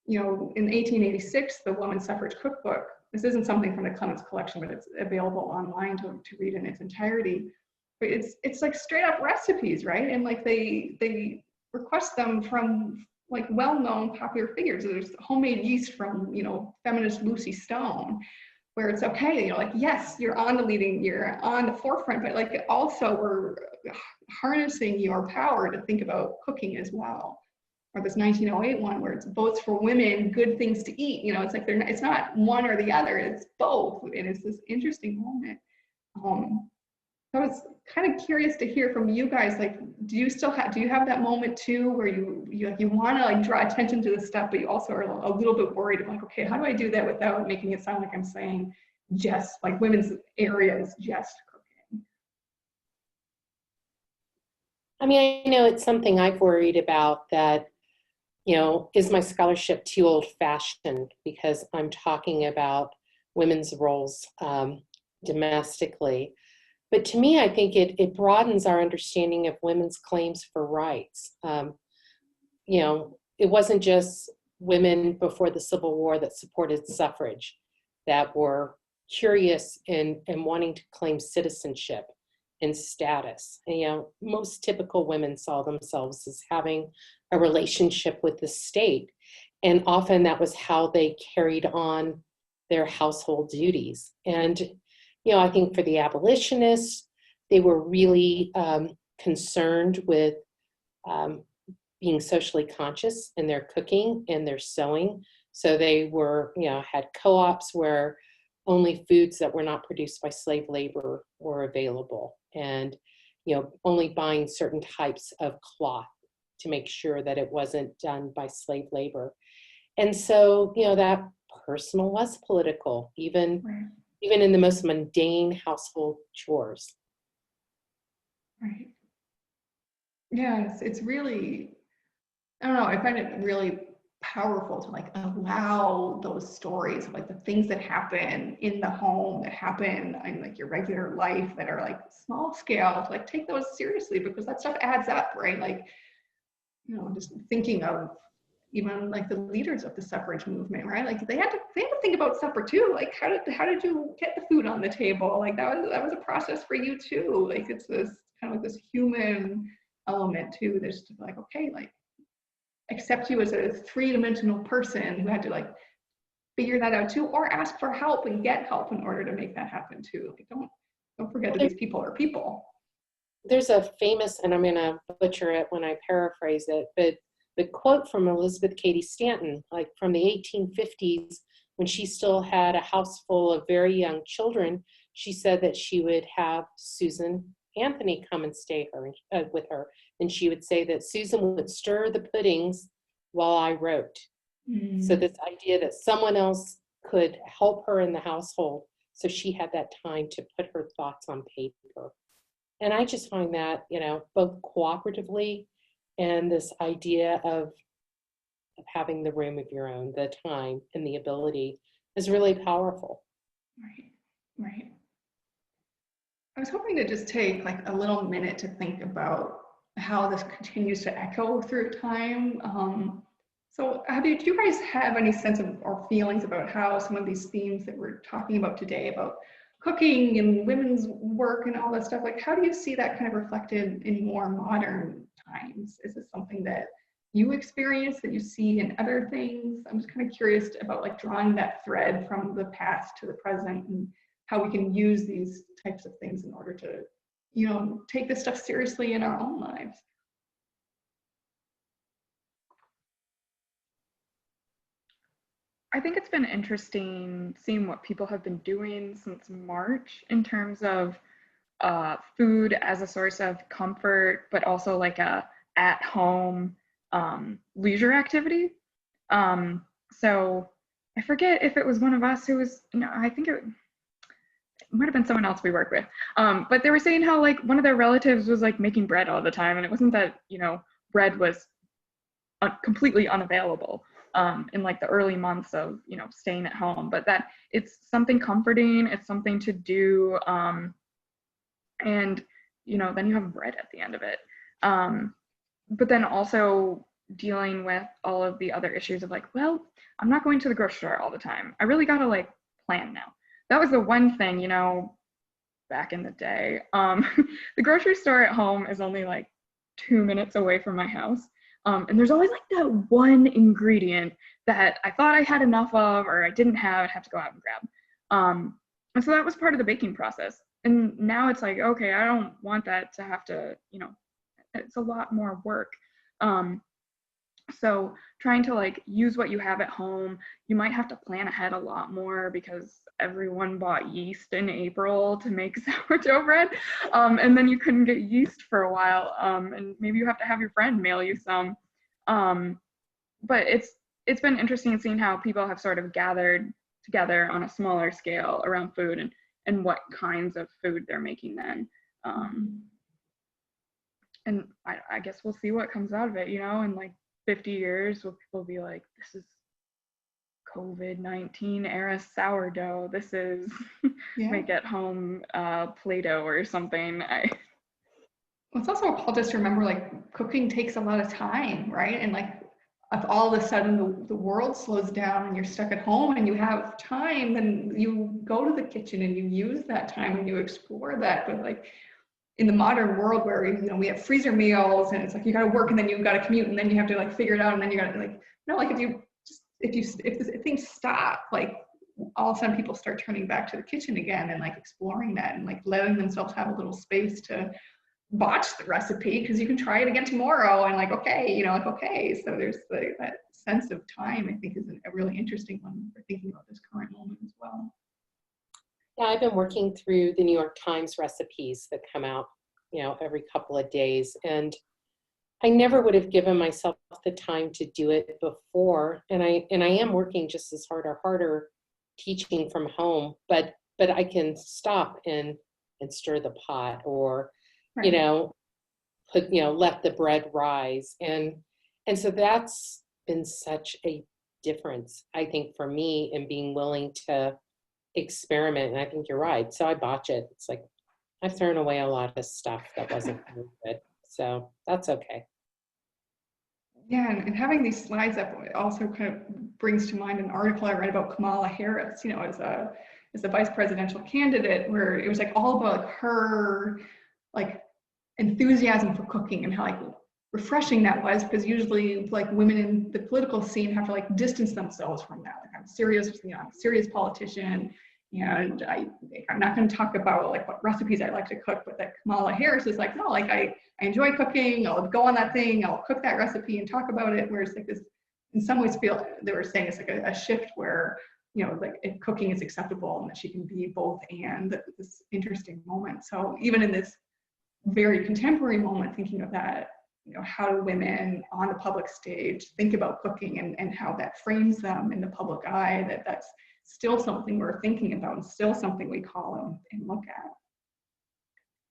You know, in 1886, the Women's Suffrage Cookbook, this isn't something from the Clements collection, but it's available online to read in its entirety. But it's like straight up recipes, right? And like they request them from like well-known popular figures. There's homemade yeast from, you know, feminist Lucy Stone, where it's okay, you know, like, yes, you're on the forefront, but like also we're harnessing your power to think about cooking as well. Or this 1908 one where it's votes for women, good things to eat. You know, it's like it's not one or the other, it's both. And it's this interesting moment. So I was kind of curious to hear from you guys, like, do you have that moment too, where you want to like draw attention to this stuff, but you also are a little bit worried of like, okay, how do I do that without making it sound like I'm saying just like women's area is just cooking? I mean, I know it's something I've worried about, that, you know, is my scholarship too old-fashioned because I'm talking about women's roles domestically. But to me, I think it broadens our understanding of women's claims for rights. You know, it wasn't just women before the Civil War that supported suffrage, that were curious and wanting to claim citizenship and status. And, you know, most typical women saw themselves as having a relationship with the state. And often that was how they carried on their household duties. And, you know, I think for the abolitionists, They were really concerned with being socially conscious in their cooking and their sewing. So they were, had co-ops where only foods that were not produced by slave labor were available, and only buying certain types of cloth to make sure that it wasn't done by slave labor. And so, that personal was political, even in the most mundane household chores. Right. Yes, it's really, I don't know, I find it really powerful to like allow those stories of like the things that happen in the home, that happen in like your regular life, that are like small scale, to like take those seriously, because that stuff adds up, right? Like, just thinking of even like the leaders of the suffrage movement, right? Like they had to think about supper too. Like how did you get the food on the table? Like that was a process for you too. Like it's this kind of like this human element too. There's just like, okay, like accept you as a three-dimensional person who had to like figure that out too, or ask for help and get help in order to make that happen too. Like don't forget that these people are people. There's a famous, and I'm going to butcher it when I paraphrase it, but the quote from Elizabeth Cady Stanton, like from the 1850s, when she still had a house full of very young children, she said that she would have Susan Anthony come and stay with her. And she would say that Susan would stir the puddings while I wrote. So this idea that someone else could help her in the household, so she had that time to put her thoughts on paper. And I just find that, both cooperatively and this idea of having the room of your own, the time and the ability, is really powerful. Right. I was hoping to just take like a little minute to think about how this continues to echo through time. So do you guys have any sense of or feelings about how some of these themes that we're talking about today, about cooking and women's work and all that stuff, like how do you see that kind of reflected in more modern times? Is this something that you experience, that you see in other things? I'm just kind of curious about like drawing that thread from the past to the present, and how we can use these types of things in order to, take this stuff seriously in our own lives. I think it's been interesting seeing what people have been doing since March in terms of food as a source of comfort, but also like a at-home leisure activity. So I forget if it was one of us who was, I think it might have been someone else we work with. But they were saying how like one of their relatives was like making bread all the time, and it wasn't that, bread was completely unavailable in like the early months of, staying at home, but that it's something comforting, it's something to do. And, then you have bread at the end of it. But then also dealing with all of the other issues of like, well, I'm not going to the grocery store all the time. I really got to like plan now. That was the one thing, back in the day. The grocery store at home is only like 2 minutes away from my house. And there's always like that one ingredient that I thought I had enough of, or I didn't have to go out and grab. And so that was part of the baking process. And now it's like, okay, I don't want that to have to, it's a lot more work. So trying to like use what you have at home, you might have to plan ahead a lot more because everyone bought yeast in April to make sourdough bread. And then you couldn't get yeast for a while. And maybe you have to have your friend mail you some. But it's been interesting seeing how people have sort of gathered together on a smaller scale around food and what kinds of food they're making then. And I guess we'll see what comes out of it, in like 50 years, will people be like, this is COVID-19 era sourdough. This is make at home Play-Doh or something. Well, it's also I'll just remember like cooking takes a lot of time, right? And like if all of a sudden the world slows down and you're stuck at home and you have time, then you go to the kitchen and you use that time and you explore that. But like in the modern world where we have freezer meals and it's like you got to work and then you've got to commute and then you have to like figure it out and then you got to like if things stop, like all of a sudden people start turning back to the kitchen again and like exploring that and like letting themselves have a little space to botch the recipe, because you can try it again tomorrow and like, okay, you know, like, okay. So there's that sense of time, I think, is a really interesting one for thinking about this current moment as well. Yeah, I've been working through the New York Times recipes that come out, you know, every couple of days. And I never would have given myself the time to do it before. And I am working just as hard or harder teaching from home, but I can stop and stir the pot, or, Right. you know, let the bread rise. And so that's been such a difference, I think, for me, in being willing to experiment. And I think you're right. So I botch it. It's like I've thrown away a lot of stuff that wasn't very good. So that's okay. Yeah, and having these slides up also kind of brings to mind an article I read about Kamala Harris, you know, as a vice presidential candidate, where it was like all about like her like enthusiasm for cooking and how like refreshing that was, because usually like women in the political scene have to like distance themselves from that. Like, I'm serious, you know, I'm a serious politician, and I'm not going to talk about like what recipes I like to cook, but that Kamala Harris is like, no, like I enjoy cooking, I'll go on that thing, I'll cook that recipe and talk about it. Whereas like this, in some ways, feel they were saying it's like a shift where, you know, like if cooking is acceptable and that she can be both and, this interesting moment. So even in this very contemporary moment, thinking of that, you know, how do women on the public stage think about cooking and how that frames them in the public eye, that's still something we're thinking about and still something we call and look at.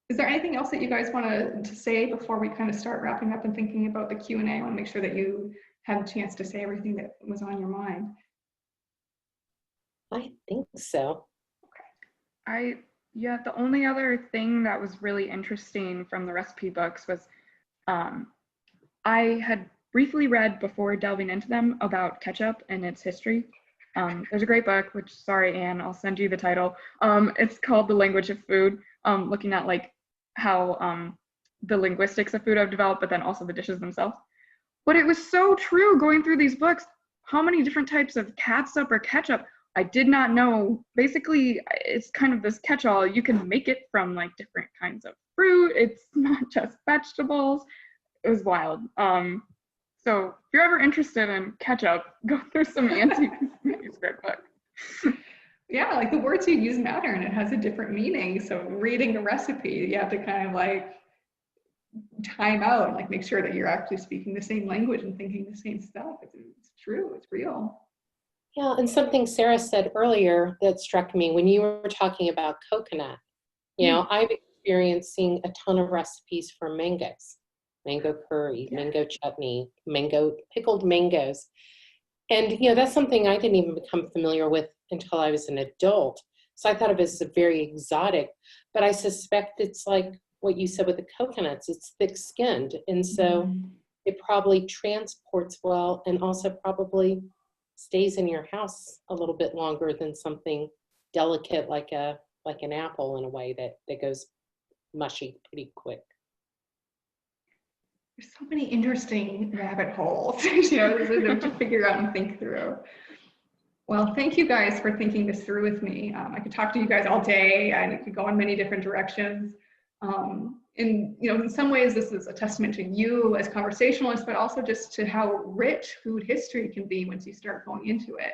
Is there anything else that you guys want to say before we kind of start wrapping up and thinking about the Q&A? I want to make sure that you had a chance to say everything that was on your mind. I think so. Yeah, the only other thing that was really interesting from the recipe books was I had briefly read before delving into them about ketchup and its history. There's a great book, which, sorry, Anne, I'll send you the title. It's called The Language of Food, looking at like how the linguistics of food have developed, but then also the dishes themselves. But it was so true going through these books, how many different types of catsup or ketchup I did not know. Basically, it's kind of this catch-all. You can make it from like different kinds of fruit. It's not just vegetables. It was wild. So if you're ever interested in ketchup, go through some Anne's manuscript book. Yeah, like the words you use matter and it has a different meaning. So reading a recipe, you have to kind of like time out and like make sure that you're actually speaking the same language and thinking the same stuff. It's true, it's real. Yeah, and something Sarah said earlier that struck me when you were talking about coconut. You know, I've experienced seeing a ton of recipes for mangoes, mango curry, mango chutney, pickled mangoes. And, you know, that's something I didn't even become familiar with until I was an adult. So I thought of it as very exotic, but I suspect it's like what you said with the coconuts, it's thick-skinned. And so it probably transports well and also probably stays in your house a little bit longer than something delicate like an apple, in a way that goes mushy pretty quick. There's so many interesting rabbit holes, you know, to figure out and think through. Well, thank you guys for thinking this through with me. I could talk to you guys all day and it could go in many different directions. And, you know, in some ways, this is a testament to you as conversationalists, but also just to how rich food history can be once you start going into it.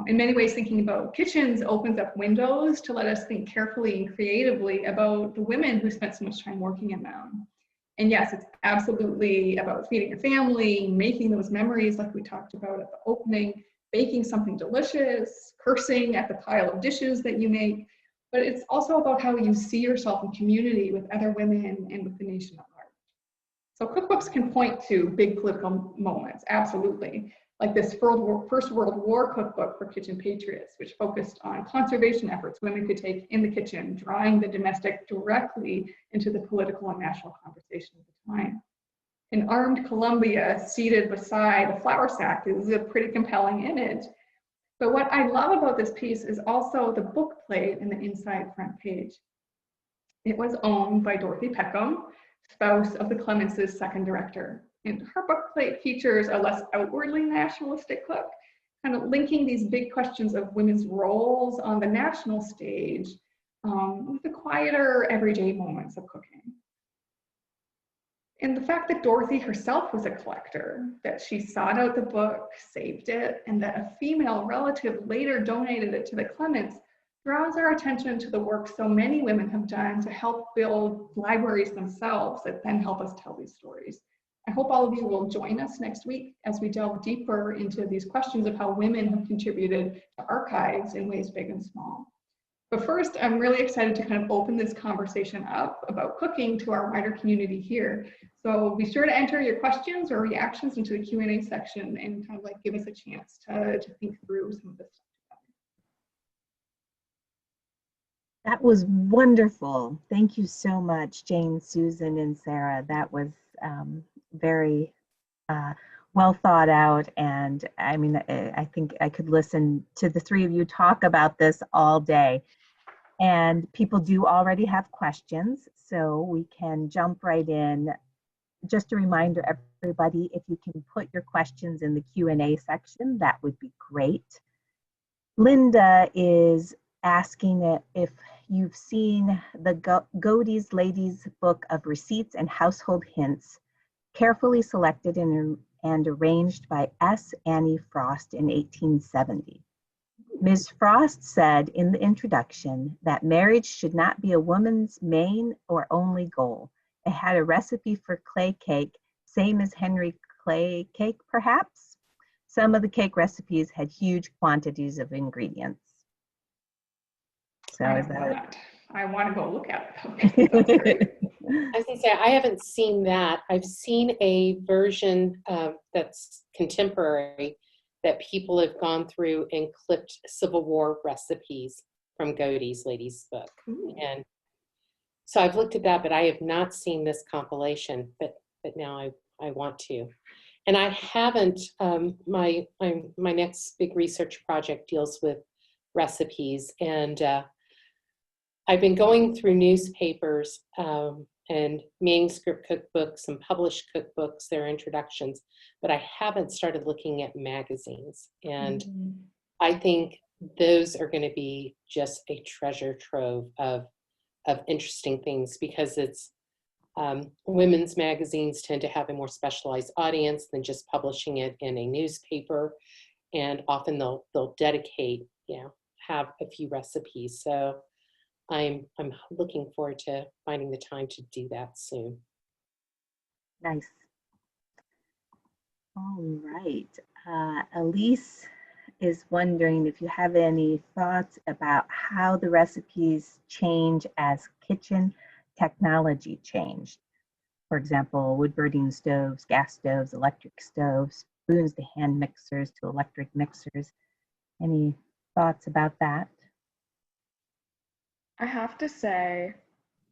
In many ways, thinking about kitchens opens up windows to let us think carefully and creatively about the women who spent so much time working in them. And yes, it's absolutely about feeding your family, making those memories like we talked about at the opening, baking something delicious, cursing at the pile of dishes that you make. But it's also about how you see yourself in community with other women and with the nation at large. So cookbooks can point to big political moments, absolutely. Like this First World War cookbook for kitchen patriots, which focused on conservation efforts women could take in the kitchen, drawing the domestic directly into the political and national conversation of the time. An armed Columbia seated beside a flour sack is a pretty compelling image. But what I love about this piece is also the book plate in the inside front page. It was owned by Dorothy Peckham, spouse of the Clements' second director. And her book plate features a less outwardly nationalistic cook, kind of linking these big questions of women's roles on the national stage with the quieter everyday moments of cooking. And the fact that Dorothy herself was a collector, that she sought out the book, saved it, and that a female relative later donated it to the Clements draws our attention to the work so many women have done to help build libraries themselves that then help us tell these stories. I hope all of you will join us next week as we delve deeper into these questions of how women have contributed to archives in ways big and small. But first, I'm really excited to kind of open this conversation up about cooking to our wider community here. So be sure to enter your questions or reactions into the Q&A section and kind of like give us a chance to think through some of this stuff. That was wonderful. Thank you so much, Jayne, Susan, and Sarah. That was very well thought out. And I mean, I think I could listen to the three of you talk about this all day. And people do already have questions, so we can jump right in. Just a reminder, everybody, if you can put your questions in the Q&A section, that would be great. Linda is asking if you've seen the Godey's Ladies Book of Receipts and Household Hints, carefully selected and arranged by S. Annie Frost in 1870. Ms. Frost said in the introduction that marriage should not be a woman's main or only goal. It had a recipe for clay cake, same as Henry Clay cake, perhaps? Some of the cake recipes had huge quantities of ingredients. So I is that I want to go look at it. That's great. I was gonna say, I haven't seen that. I've seen a version that's contemporary that people have gone through and clipped Civil War recipes from Godey's Ladies Book. Ooh. And so I've looked at that, but I have not seen this compilation, but now I want to. And I haven't, my next big research project deals with recipes, and I've been going through newspapers and manuscript cookbooks and published cookbooks, their introductions, but I haven't started looking at magazines. And I think those are going to be just a treasure trove of interesting things, because it's women's magazines tend to have a more specialized audience than just publishing it in a newspaper, and often they'll dedicate, have a few recipes. So I'm looking forward to finding the time to do that soon. nice? All right. Elise is wondering if you have any thoughts about how the recipes change as kitchen technology changed. For example, wood burning stoves, gas stoves, electric stoves, spoons to hand mixers to electric mixers. Any thoughts about that? I have to say,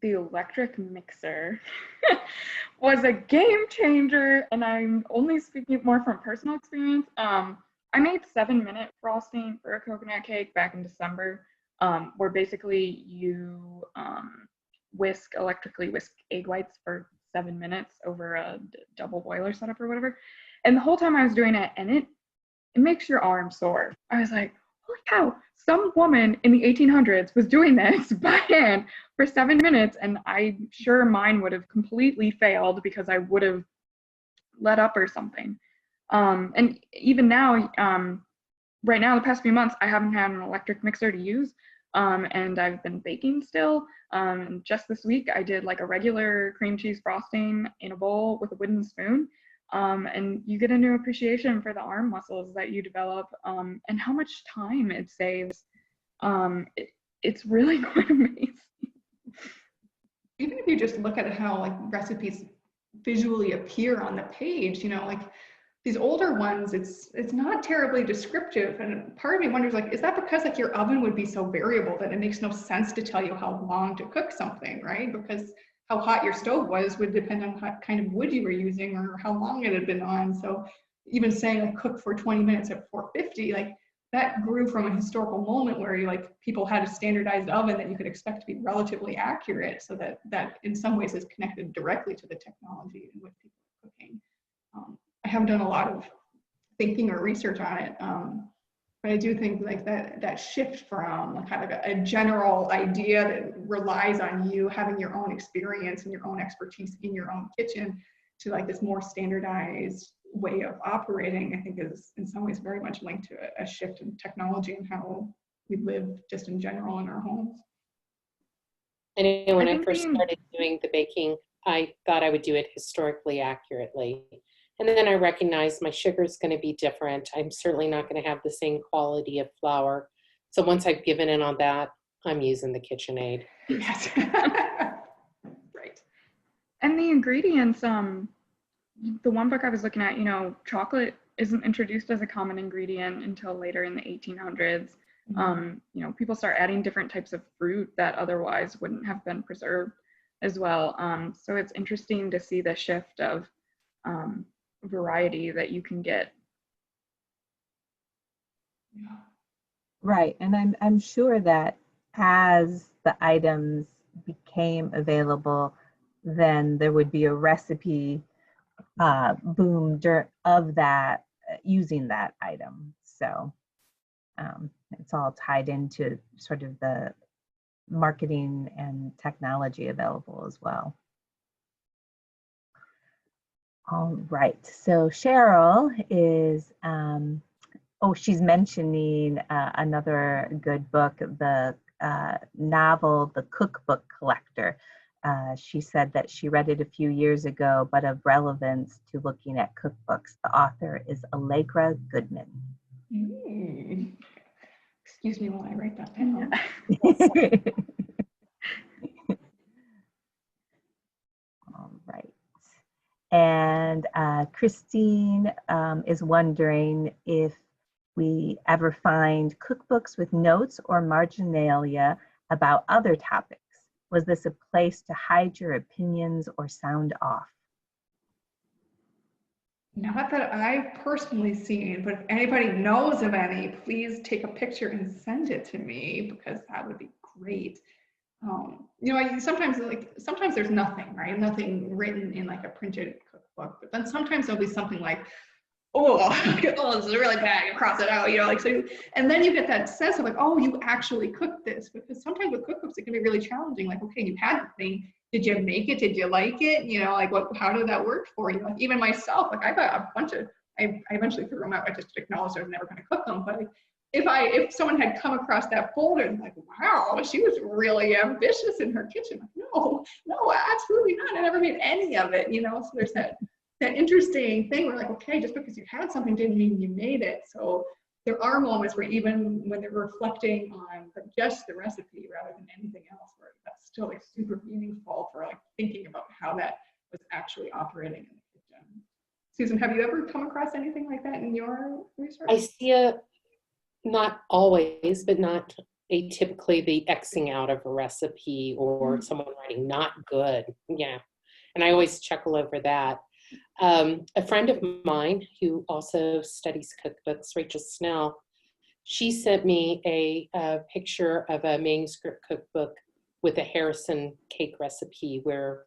the electric mixer was a game changer, and I'm only speaking more from personal experience. I made 7-minute frosting for a coconut cake back in December, where basically you electrically whisk egg whites for 7 minutes over a double boiler setup or whatever. And the whole time I was doing it, and it makes your arm sore. I was like, holy cow, some woman in the 1800s was doing this by hand for 7 minutes, and I'm sure mine would have completely failed because I would have let up or something. And even now, right now, the past few months, I haven't had an electric mixer to use, and I've been baking still. And just this week, I did like a regular cream cheese frosting in a bowl with a wooden spoon. And you get a new appreciation for the arm muscles that you develop, and how much time it saves. It's really quite amazing. Even if you just look at how like recipes visually appear on the page, like these older ones, it's not terribly descriptive. And part of me wonders, like, is that because like your oven would be so variable that it makes no sense to tell you how long to cook something, right? Because how hot your stove was would depend on what kind of wood you were using or how long it had been on. So even saying like cook for 20 minutes at 450, like that grew from a historical moment where people had a standardized oven that you could expect to be relatively accurate, so that in some ways is connected directly to the technology and what people are cooking. I haven't done a lot of thinking or research on it, But I do think like that shift from kind of a general idea that relies on you having your own experience and your own expertise in your own kitchen to like this more standardized way of operating, I think is in some ways very much linked to a shift in technology and how we live just in general in our homes. I know when I think first started doing the baking, I thought I would do it historically accurately. And then I recognized my sugar is going to be different. I'm certainly not going to have the same quality of flour. So once I've given in on that, I'm using the KitchenAid. Yes. Right. And the ingredients, the one book I was looking at, you know, chocolate isn't introduced as a common ingredient until later in the 1800s. You know, people start adding different types of fruit that otherwise wouldn't have been preserved as well. So it's interesting to see the shift of variety that you can get. Right, and I'm sure that as the items became available, then there would be a recipe boom of that using that item. So it's all tied into sort of the marketing and technology available as well. All right, so Cheryl is, she's mentioning another good book, the novel, The Cookbook Collector. She said that she read it a few years ago, but of relevance to looking at cookbooks. The author is Allegra Goodman. Excuse me while I write that down. All right. And Christine is wondering if we ever find cookbooks with notes or marginalia about other topics. Was this a place to hide your opinions or sound off? Not that I've personally seen, but if anybody knows of any, please take a picture and send it to me because that would be great. You know, sometimes there's nothing, right? Nothing written in like a printed cookbook, but then sometimes there'll be something like, oh, this is really bad, you cross it out, you know, like, so, and then you get that sense of like, oh, you actually cooked this, because sometimes with cookbooks, it can be really challenging. Like, okay, you had the thing, did you make it? Did you like it? You know, like how did that work for you? Like even myself, like I got a bunch of, I eventually threw them out. I just acknowledged I was never going to cook them. But if someone had come across that folder and like, wow, she was really ambitious in her kitchen. Like, no, absolutely not. I never made any of it, you know? So there's that interesting thing where like, okay, just because you had something didn't mean you made it. So there are moments where even when they're reflecting on just the recipe rather than anything else, where that's still like super meaningful for like thinking about how that was actually operating in the kitchen. Susan, have you ever come across anything like that in your research? I see not always, but not atypically, the Xing out of a recipe or someone writing not good. Yeah. And I always chuckle over that. A friend of mine who also studies cookbooks, Rachel Snell, she sent me a picture of a manuscript cookbook with a Harrison cake recipe where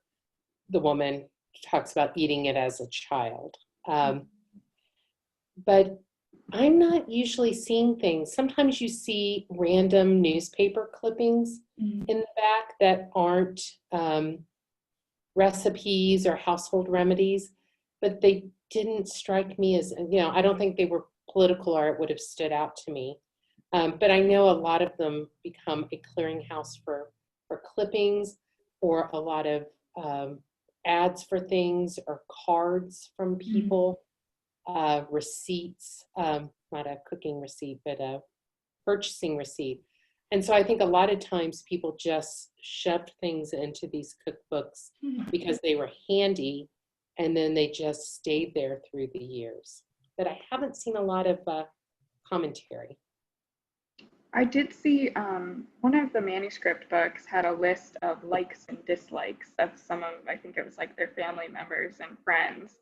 the woman talks about eating it as a child. But I'm not usually seeing things. Sometimes you see random newspaper clippings in the back that aren't recipes or household remedies, but they didn't strike me as, you know, I don't think they were political or it would have stood out to me. But I know a lot of them become a clearinghouse for clippings or a lot of ads for things or cards from people, receipts, not a cooking receipt, but a purchasing receipt. And so I think a lot of times people just shoved things into these cookbooks because they were handy and then they just stayed there through the years. But I haven't seen a lot of commentary. I did see one of the manuscript books had a list of likes and dislikes of some of, I think it was like their family members and friends.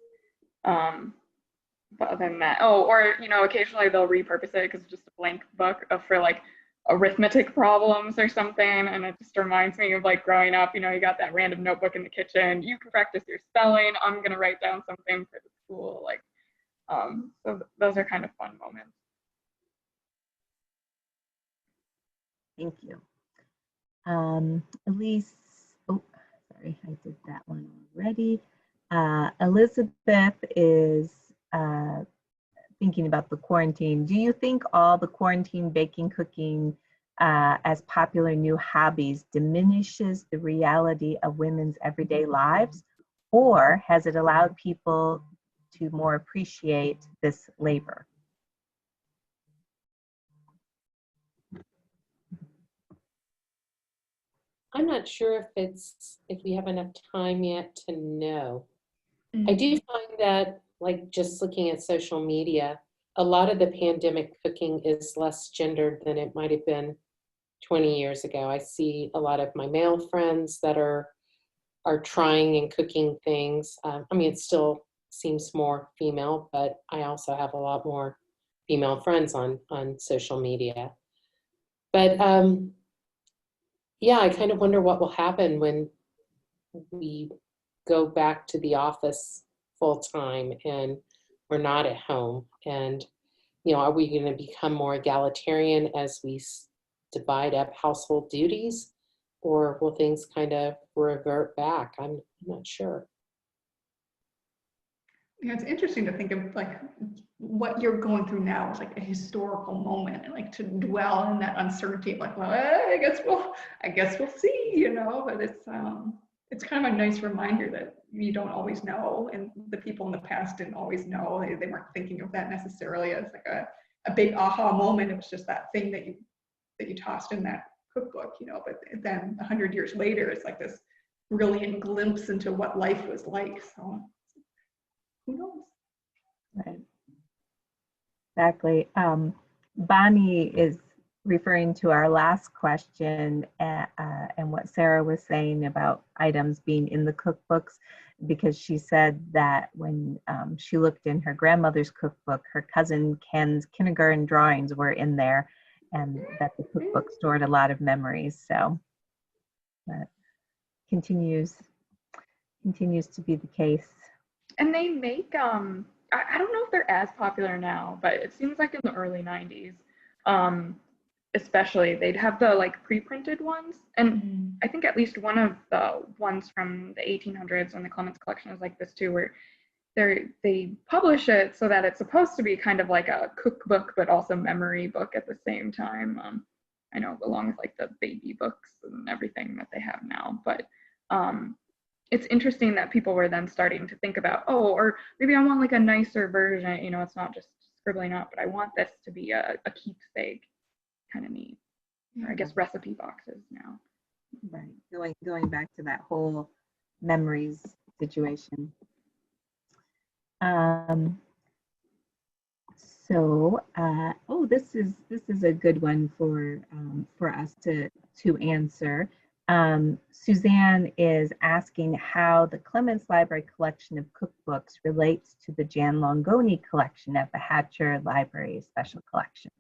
But other than that, or, you know, occasionally they'll repurpose it because it's just a blank book for like arithmetic problems or something. And it just reminds me of like growing up, you know, you got that random notebook in the kitchen, you can practice your spelling, I'm going to write down something for the school. Like, so those are kind of fun moments. Thank you. Elise, oh, sorry, I did that one already. Elizabeth is thinking about the quarantine. Do you think all the quarantine baking, cooking as popular new hobbies diminishes the reality of women's everyday lives, or has it allowed people to more appreciate this labor? I'm not sure if we have enough time yet to know. I do find that, like, just looking at social media, a lot of the pandemic cooking is less gendered than it might have been 20 years ago. I see a lot of my male friends that are trying and cooking things. I mean, it still seems more female, but I also have a lot more female friends on social media. But yeah, I kind of wonder what will happen when we go back to the office full time and we're not at home. And, you know, are we going to become more egalitarian as we divide up household duties, or will things kind of revert back? I'm not sure. Yeah, it's interesting to think of like what you're going through now is like a historical moment, and like to dwell in that uncertainty of like, well, I guess we'll see, you know. But it's kind of a nice reminder that you don't always know, and the people in the past didn't always know. They weren't thinking of that necessarily as like a big aha moment. It was just that thing that you tossed in that cookbook, you know. But then 100 years later, it's like this brilliant glimpse into what life was like. So who knows? Right. Exactly. Bonnie is referring to our last question and what Sarah was saying about items being in the cookbooks, because she said that when she looked in her grandmother's cookbook, her cousin Ken's kindergarten drawings were in there, and that the cookbook stored a lot of memories. So that continues to be the case. And they make I don't know if they're as popular now, but it seems like in the early 90s, especially, they'd have the like pre-printed ones. And I think at least one of the ones from the 1800s and the Clements collection is like this too, where they publish it so that it's supposed to be kind of like a cookbook, but also memory book at the same time. I know, along with like the baby books and everything that they have now, but it's interesting that people were then starting to think about, oh, or maybe I want like a nicer version, you know, it's not just scribbling up, but I want this to be a keepsake. Kind of neat. Or I guess recipe boxes now. Right, going back to that whole memories situation. This is a good one for us to answer. Suzanne is asking how the Clements Library collection of cookbooks relates to the Jan Longoni collection at the Hatcher Library Special Collection.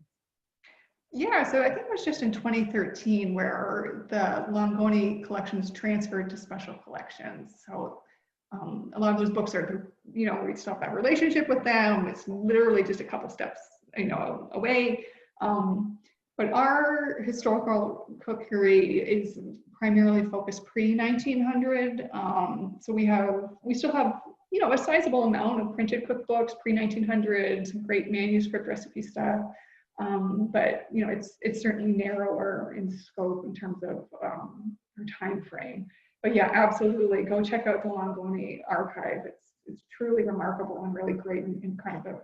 Yeah, so I think it was just in 2013 where the Longoni collections transferred to special collections. So a lot of those books are, you know, we still have that relationship with them. It's literally just a couple steps, you know, away. But our historical cookery is primarily focused pre-1900. So we still have, you know, a sizable amount of printed cookbooks pre-1900, some great manuscript recipe stuff. But you know, it's certainly narrower in scope in terms of our time frame. But yeah, absolutely, go check out the Longoni archive. It's truly remarkable and really great in kind of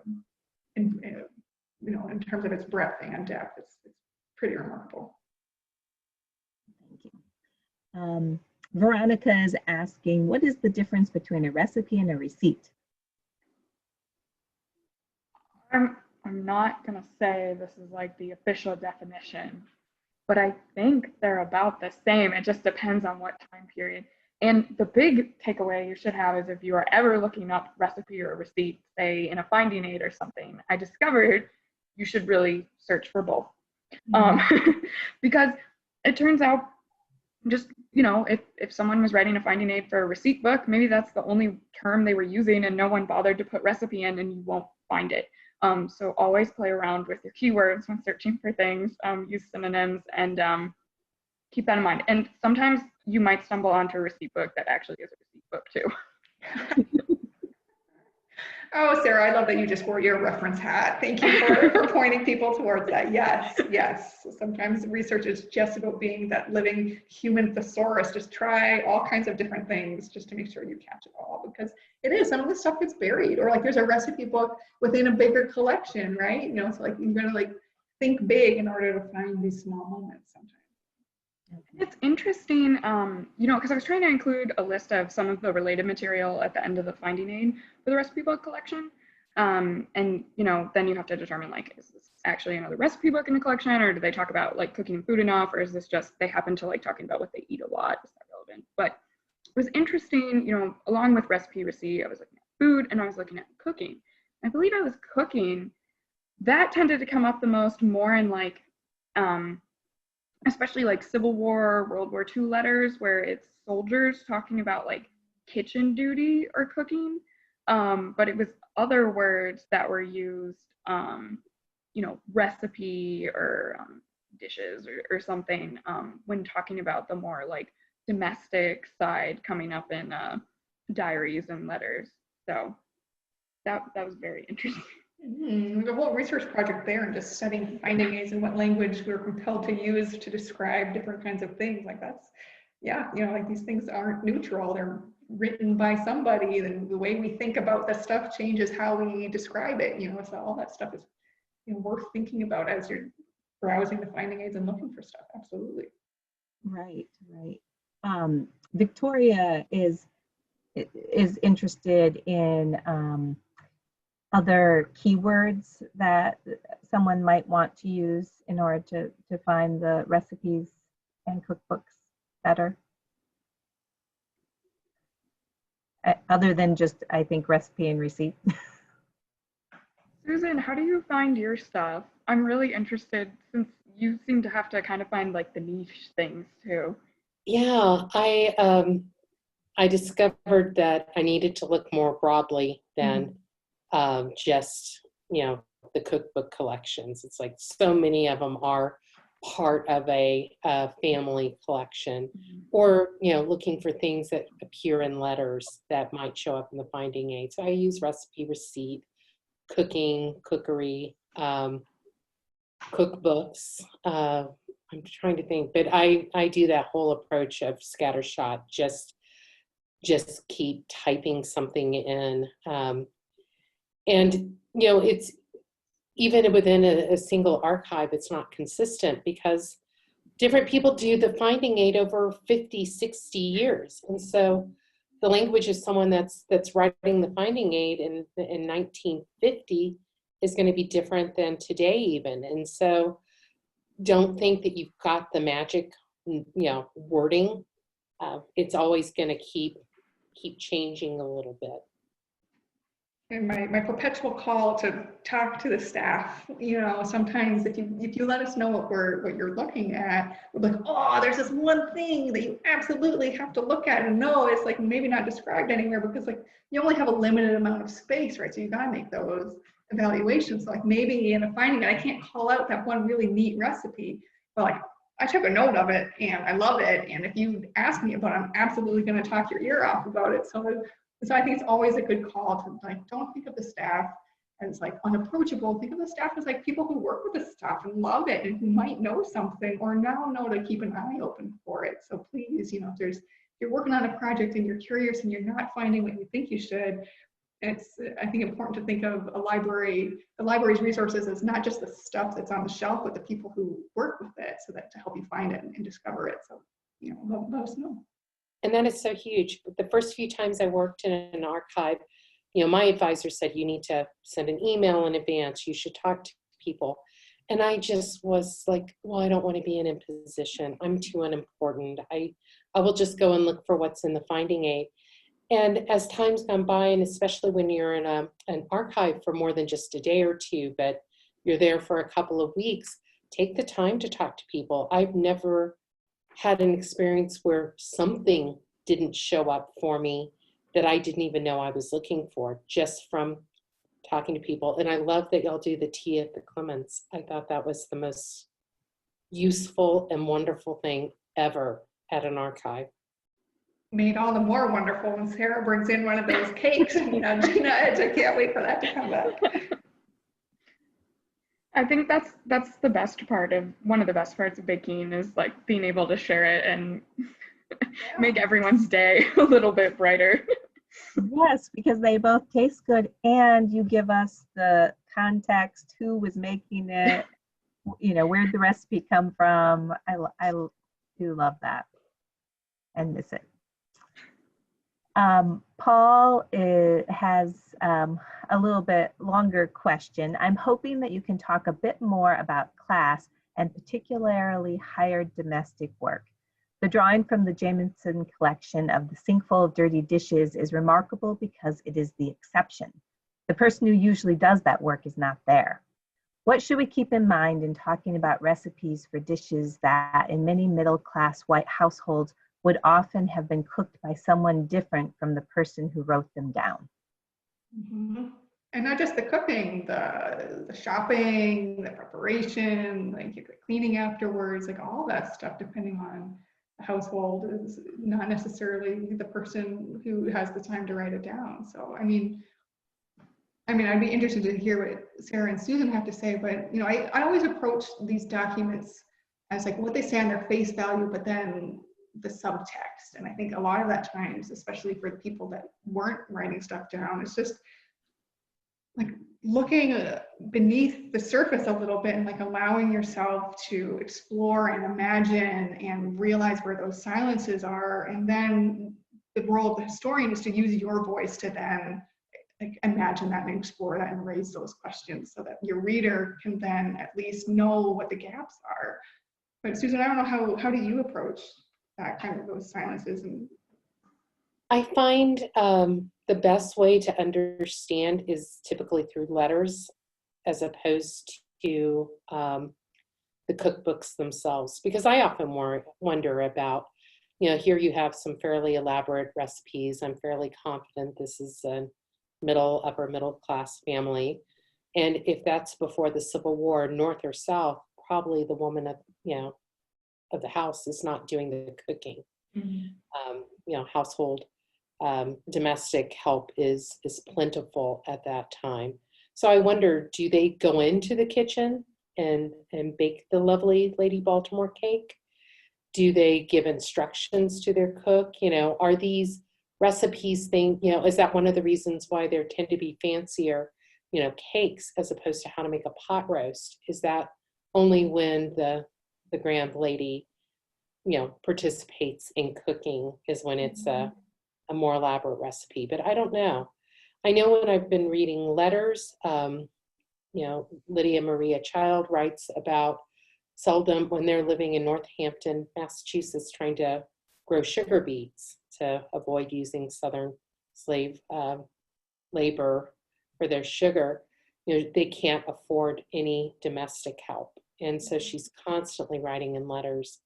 you know, in terms of its breadth and depth. It's pretty remarkable. Thank you. Veronica is asking, what is the difference between a recipe and a receipt? I'm not going to say this is like the official definition, but I think they're about the same. It just depends on what time period. And the big takeaway you should have is if you are ever looking up recipe or receipt, say in a finding aid or something, I discovered you should really search for both. Because it turns out, just, you know, if someone was writing a finding aid for a receipt book, maybe that's the only term they were using and no one bothered to put recipe in and you won't find it. So always play around with your keywords when searching for things, use synonyms, and keep that in mind. And sometimes you might stumble onto a receipt book that actually is a receipt book too. Oh, Sarah, I love that you just wore your reference hat. Thank you for pointing people towards that. Yes, yes. Sometimes research is just about being that living human thesaurus. Just try all kinds of different things just to make sure you catch it all, because it is, some of the stuff gets buried, or like there's a recipe book within a bigger collection, right? You know, so like you're gonna like think big in order to find these small moments sometimes. It's interesting, you know, because I was trying to include a list of some of the related material at the end of the finding aid for the recipe book collection. And, you know, then you have to determine, like, is this actually another recipe book in the collection, or do they talk about like cooking and food enough, or is this just they happen to like talking about what they eat a lot? Is that relevant? But it was interesting, you know, along with recipe receipt, I was looking at food and I was looking at cooking. I believe I was cooking. That tended to come up the most more in like, especially like Civil War, World War II letters, where it's soldiers talking about like kitchen duty or cooking. But it was other words that were used, you know, recipe or dishes or something, when talking about the more like domestic side coming up in diaries and letters. So that was very interesting. There's a whole research project there, and just studying finding aids and what language we're compelled to use to describe different kinds of things. Like that's, yeah, you know, like these things aren't neutral. They're written by somebody, and the way we think about the stuff changes how we describe it. You know, so all that stuff is, you know, worth thinking about as you're browsing the finding aids and looking for stuff. Absolutely. Right, right. Victoria is interested in other keywords that someone might want to use in order to find the recipes and cookbooks better. Other than just, I think, recipe and receipt. Susan, how do you find your stuff? I'm really interested, since you seem to have to kind of find like the niche things too. Yeah, I discovered that I needed to look more broadly than just, you know, the cookbook collections. It's like so many of them are part of a family collection, or, you know, looking for things that appear in letters that might show up in the finding aid. So I use recipe, receipt, cooking, cookery, cookbooks. I'm trying to think, but I do that whole approach of scattershot, just keep typing something in. And, you know, it's even within a single archive, it's not consistent because different people do the finding aid over 50, 60 years. And so the language of someone that's writing the finding aid in 1950 is going to be different than today even. And so don't think that you've got the magic, you know, wording. It's always going to keep changing a little bit. And my perpetual call to talk to the staff, you know, sometimes if you let us know what you're looking at, we're like, oh, there's this one thing that you absolutely have to look at and know. It's like maybe not described anywhere because like you only have a limited amount of space, right? So you gotta make those evaluations. So like maybe in a finding aid, I can't call out that one really neat recipe, but like I took a note of it and I love it. And if you ask me about it, I'm absolutely gonna talk your ear off about it. So I think it's always a good call to like, don't think of the staff as like unapproachable. Think of the staff as like people who work with the stuff and love it and who might know something or now know to keep an eye open for it. So please, you know, if you're working on a project and you're curious and you're not finding what you think you should, it's, I think, important to think of the library's resources as not just the stuff that's on the shelf, but the people who work with it, so that to help you find it and discover it. So, you know, let us know. And that is so huge. The first few times I worked in an archive, you know, my advisor said, you need to send an email in advance. You should talk to people. And I just was like, well, I don't want to be in imposition. I'm too unimportant. I will just go and look for what's in the finding aid. And as time's gone by, and especially when you're in an archive for more than just a day or two, but you're there for a couple of weeks, take the time to talk to people. I've never had an experience where something didn't show up for me that I didn't even know I was looking for, just from talking to people. And I love that y'all do the tea at the Clements. I thought that was the most useful and wonderful thing ever at an archive. Made all the more wonderful when Sarah brings in one of those cakes and nudging edge. I can't wait for that to come back. I think that's the best part of one of the best parts of baking is like being able to share it and make everyone's day a little bit brighter. Yes, because they both taste good and you give us the context, who was making it, where'd the recipe come from. I do love that and miss it. Paul has a little bit longer question. I'm hoping that you can talk a bit more about class and particularly hired domestic work. The drawing from the Jamison collection of the sink full of dirty dishes is remarkable because it is the exception. The person who usually does that work is not there. What should we keep in mind in talking about recipes for dishes that in many middle-class white households would often have been cooked by someone different from the person who wrote them down? Mm-hmm. And not just the cooking, the shopping, the preparation, like the cleaning afterwards, like all that stuff, depending on the household, is not necessarily the person who has the time to write it down. So, I mean, I'd be interested to hear what Sarah and Susan have to say, but I always approach these documents as like what they say on their face value, but then the subtext. And I think a lot of that times, especially for the people that weren't writing stuff down, it's just like looking beneath the surface a little bit and like allowing yourself to explore and imagine and realize where those silences are. And then the role of the historian is to use your voice to then like imagine that and explore that and raise those questions so that your reader can then at least know what the gaps are. But Susan, I don't know, how do you approach that kind of those silences? And I find the best way to understand is typically through letters as opposed to the cookbooks themselves, because I often wonder about, here you have some fairly elaborate recipes. I'm fairly confident this is a upper middle class family. And if that's before the Civil War, North or South, probably the woman of the house is not doing the cooking. Mm-hmm. Household domestic help is plentiful at that time. So I wonder, do they go into the kitchen and bake the lovely Lady Baltimore cake? Do they give instructions to their cook? Are these recipes is that one of the reasons why there tend to be fancier, cakes as opposed to how to make a pot roast? Is that only when the grand lady, participates in cooking is when it's a more elaborate recipe? But I don't know. I know when I've been reading letters, Lydia Maria Child writes about Seldom when they're living in Northampton, Massachusetts, trying to grow sugar beets to avoid using Southern slave labor for their sugar. They can't afford any domestic help. And so she's constantly writing in letters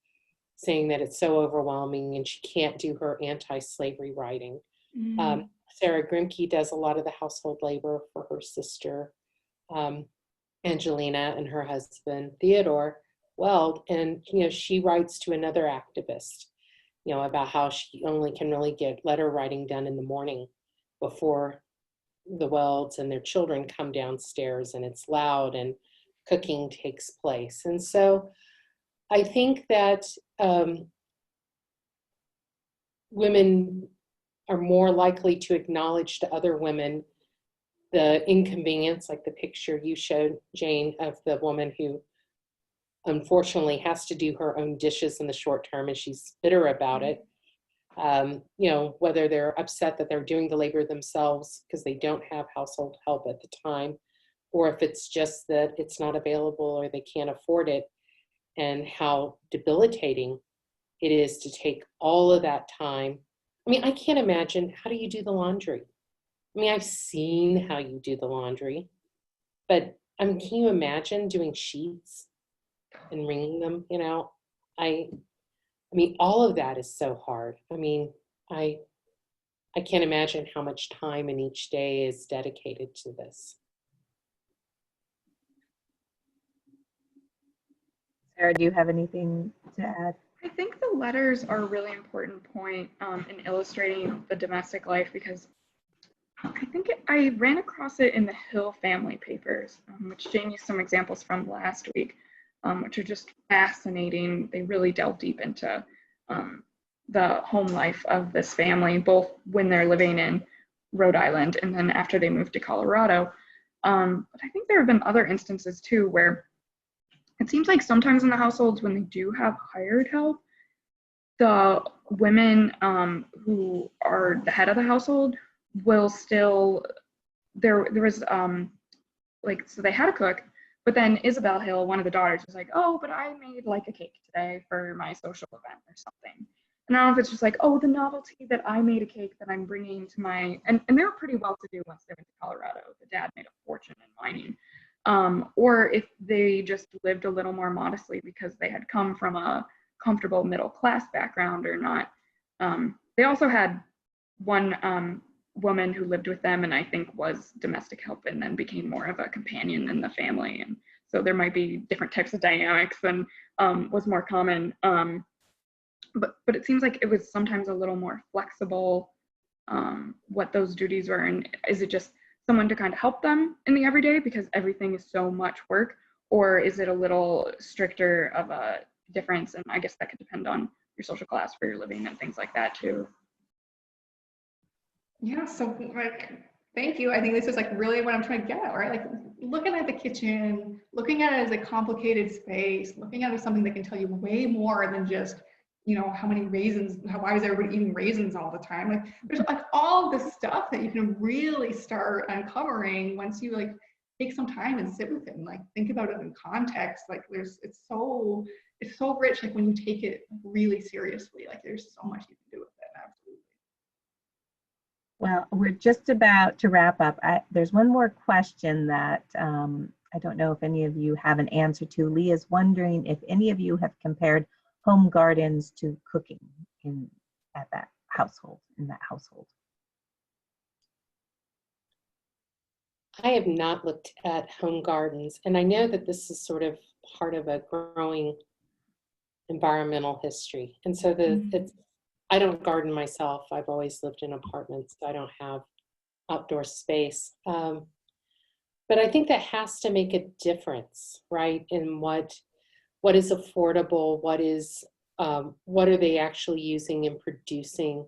saying that it's so overwhelming and she can't do her anti-slavery writing. Sarah Grimke does a lot of the household labor for her sister, Angelina, and her husband, Theodore Weld. And, she writes to another activist, about how she only can really get letter writing done in the morning before the Welds and their children come downstairs and it's loud and cooking takes place. And so I think that women are more likely to acknowledge to other women the inconvenience, like the picture you showed, Jayne, of the woman who unfortunately has to do her own dishes in the short term and she's bitter about it. Whether they're upset that they're doing the labor themselves because they don't have household help at the time, or if it's just that it's not available or they can't afford it, and how debilitating it is to take all of that time. I can't imagine, how do you do the laundry? I've seen how you do the laundry, but can you imagine doing sheets and wringing them? All of that is so hard. I can't imagine how much time in each day is dedicated to this. Sarah, do you have anything to add? I think the letters are a really important point in illustrating the domestic life, because I think I ran across it in the Hill family papers, which Jayne used some examples from last week, which are just fascinating. They really delve deep into the home life of this family, both when they're living in Rhode Island and then after they moved to Colorado. But I think there have been other instances too where it seems like sometimes in the households when they do have hired help, the women who are the head of the household will still, there was like, so they had a cook, but then Isabel Hill, one of the daughters, was like, oh, but I made like a cake today for my social event or something. And I don't know if it's just like, oh, the novelty that I made a cake that I'm bringing to my, and they were pretty well to do once they went to Colorado. The dad made a fortune in mining. Or if they just lived a little more modestly because they had come from a comfortable middle class background or not. They also had one woman who lived with them and I think was domestic help and then became more of a companion in the family. And so there might be different types of dynamics than was more common. But it seems like it was sometimes a little more flexible what those duties were. And is it just someone to kind of help them in the everyday because everything is so much work, or is it a little stricter of a difference? And I guess that could depend on your social class where you're living and things like that too. Yeah, so like, thank you. I think this is like really what I'm trying to get at, right? Like looking at the kitchen, looking at it as a complicated space, looking at it as something that can tell you way more than just, you know, how many raisins, why is everybody eating raisins all the time? Like there's like all this stuff that you can really start uncovering once you like take some time and sit with it and like think about it in context. Like it's so rich, like when you take it really seriously, like there's so much you can do with it. Absolutely. Well, we're just about to wrap up. There's one more question that I don't know if any of you have an answer to. Leah's wondering if any of you have compared home gardens to cooking in that household. I have not looked at home gardens, and I know that this is sort of part of a growing environmental history. And so I don't garden myself. I've always lived in apartments. So I don't have outdoor space. But I think that has to make a difference, right? In what is affordable, what are they actually using and producing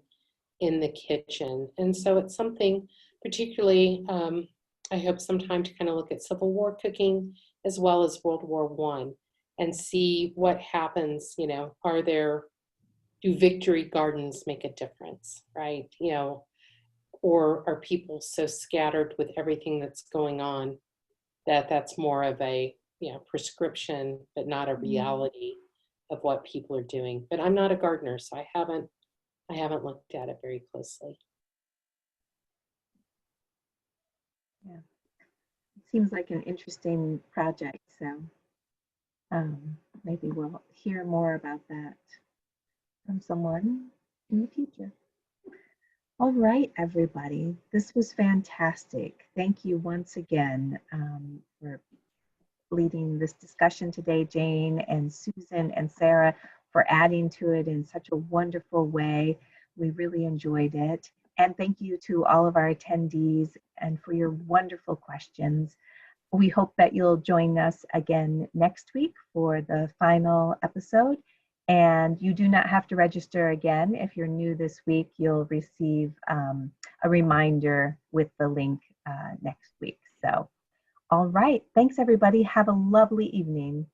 in the kitchen. And so it's something particularly, I hope sometime to kind of look at Civil War cooking as well as World War I and see what happens, you know, do victory gardens make a difference, right? You know, or are people so scattered with everything that's going on that that's more of a, you know, prescription, but not a reality of what people are doing. But I'm not a gardener, so I haven't looked at it very closely. Yeah, it seems like an interesting project. So maybe we'll hear more about that from someone in the future. All right, everybody, this was fantastic. Thank you once again for leading this discussion today, Jayne and Susan and Sarah, for adding to it in such a wonderful way. We really enjoyed it. And thank you to all of our attendees and for your wonderful questions. We hope that you'll join us again next week for the final episode. And you do not have to register again. If you're new this week, you'll receive a reminder with the link next week. So, all right. Thanks, everybody. Have a lovely evening.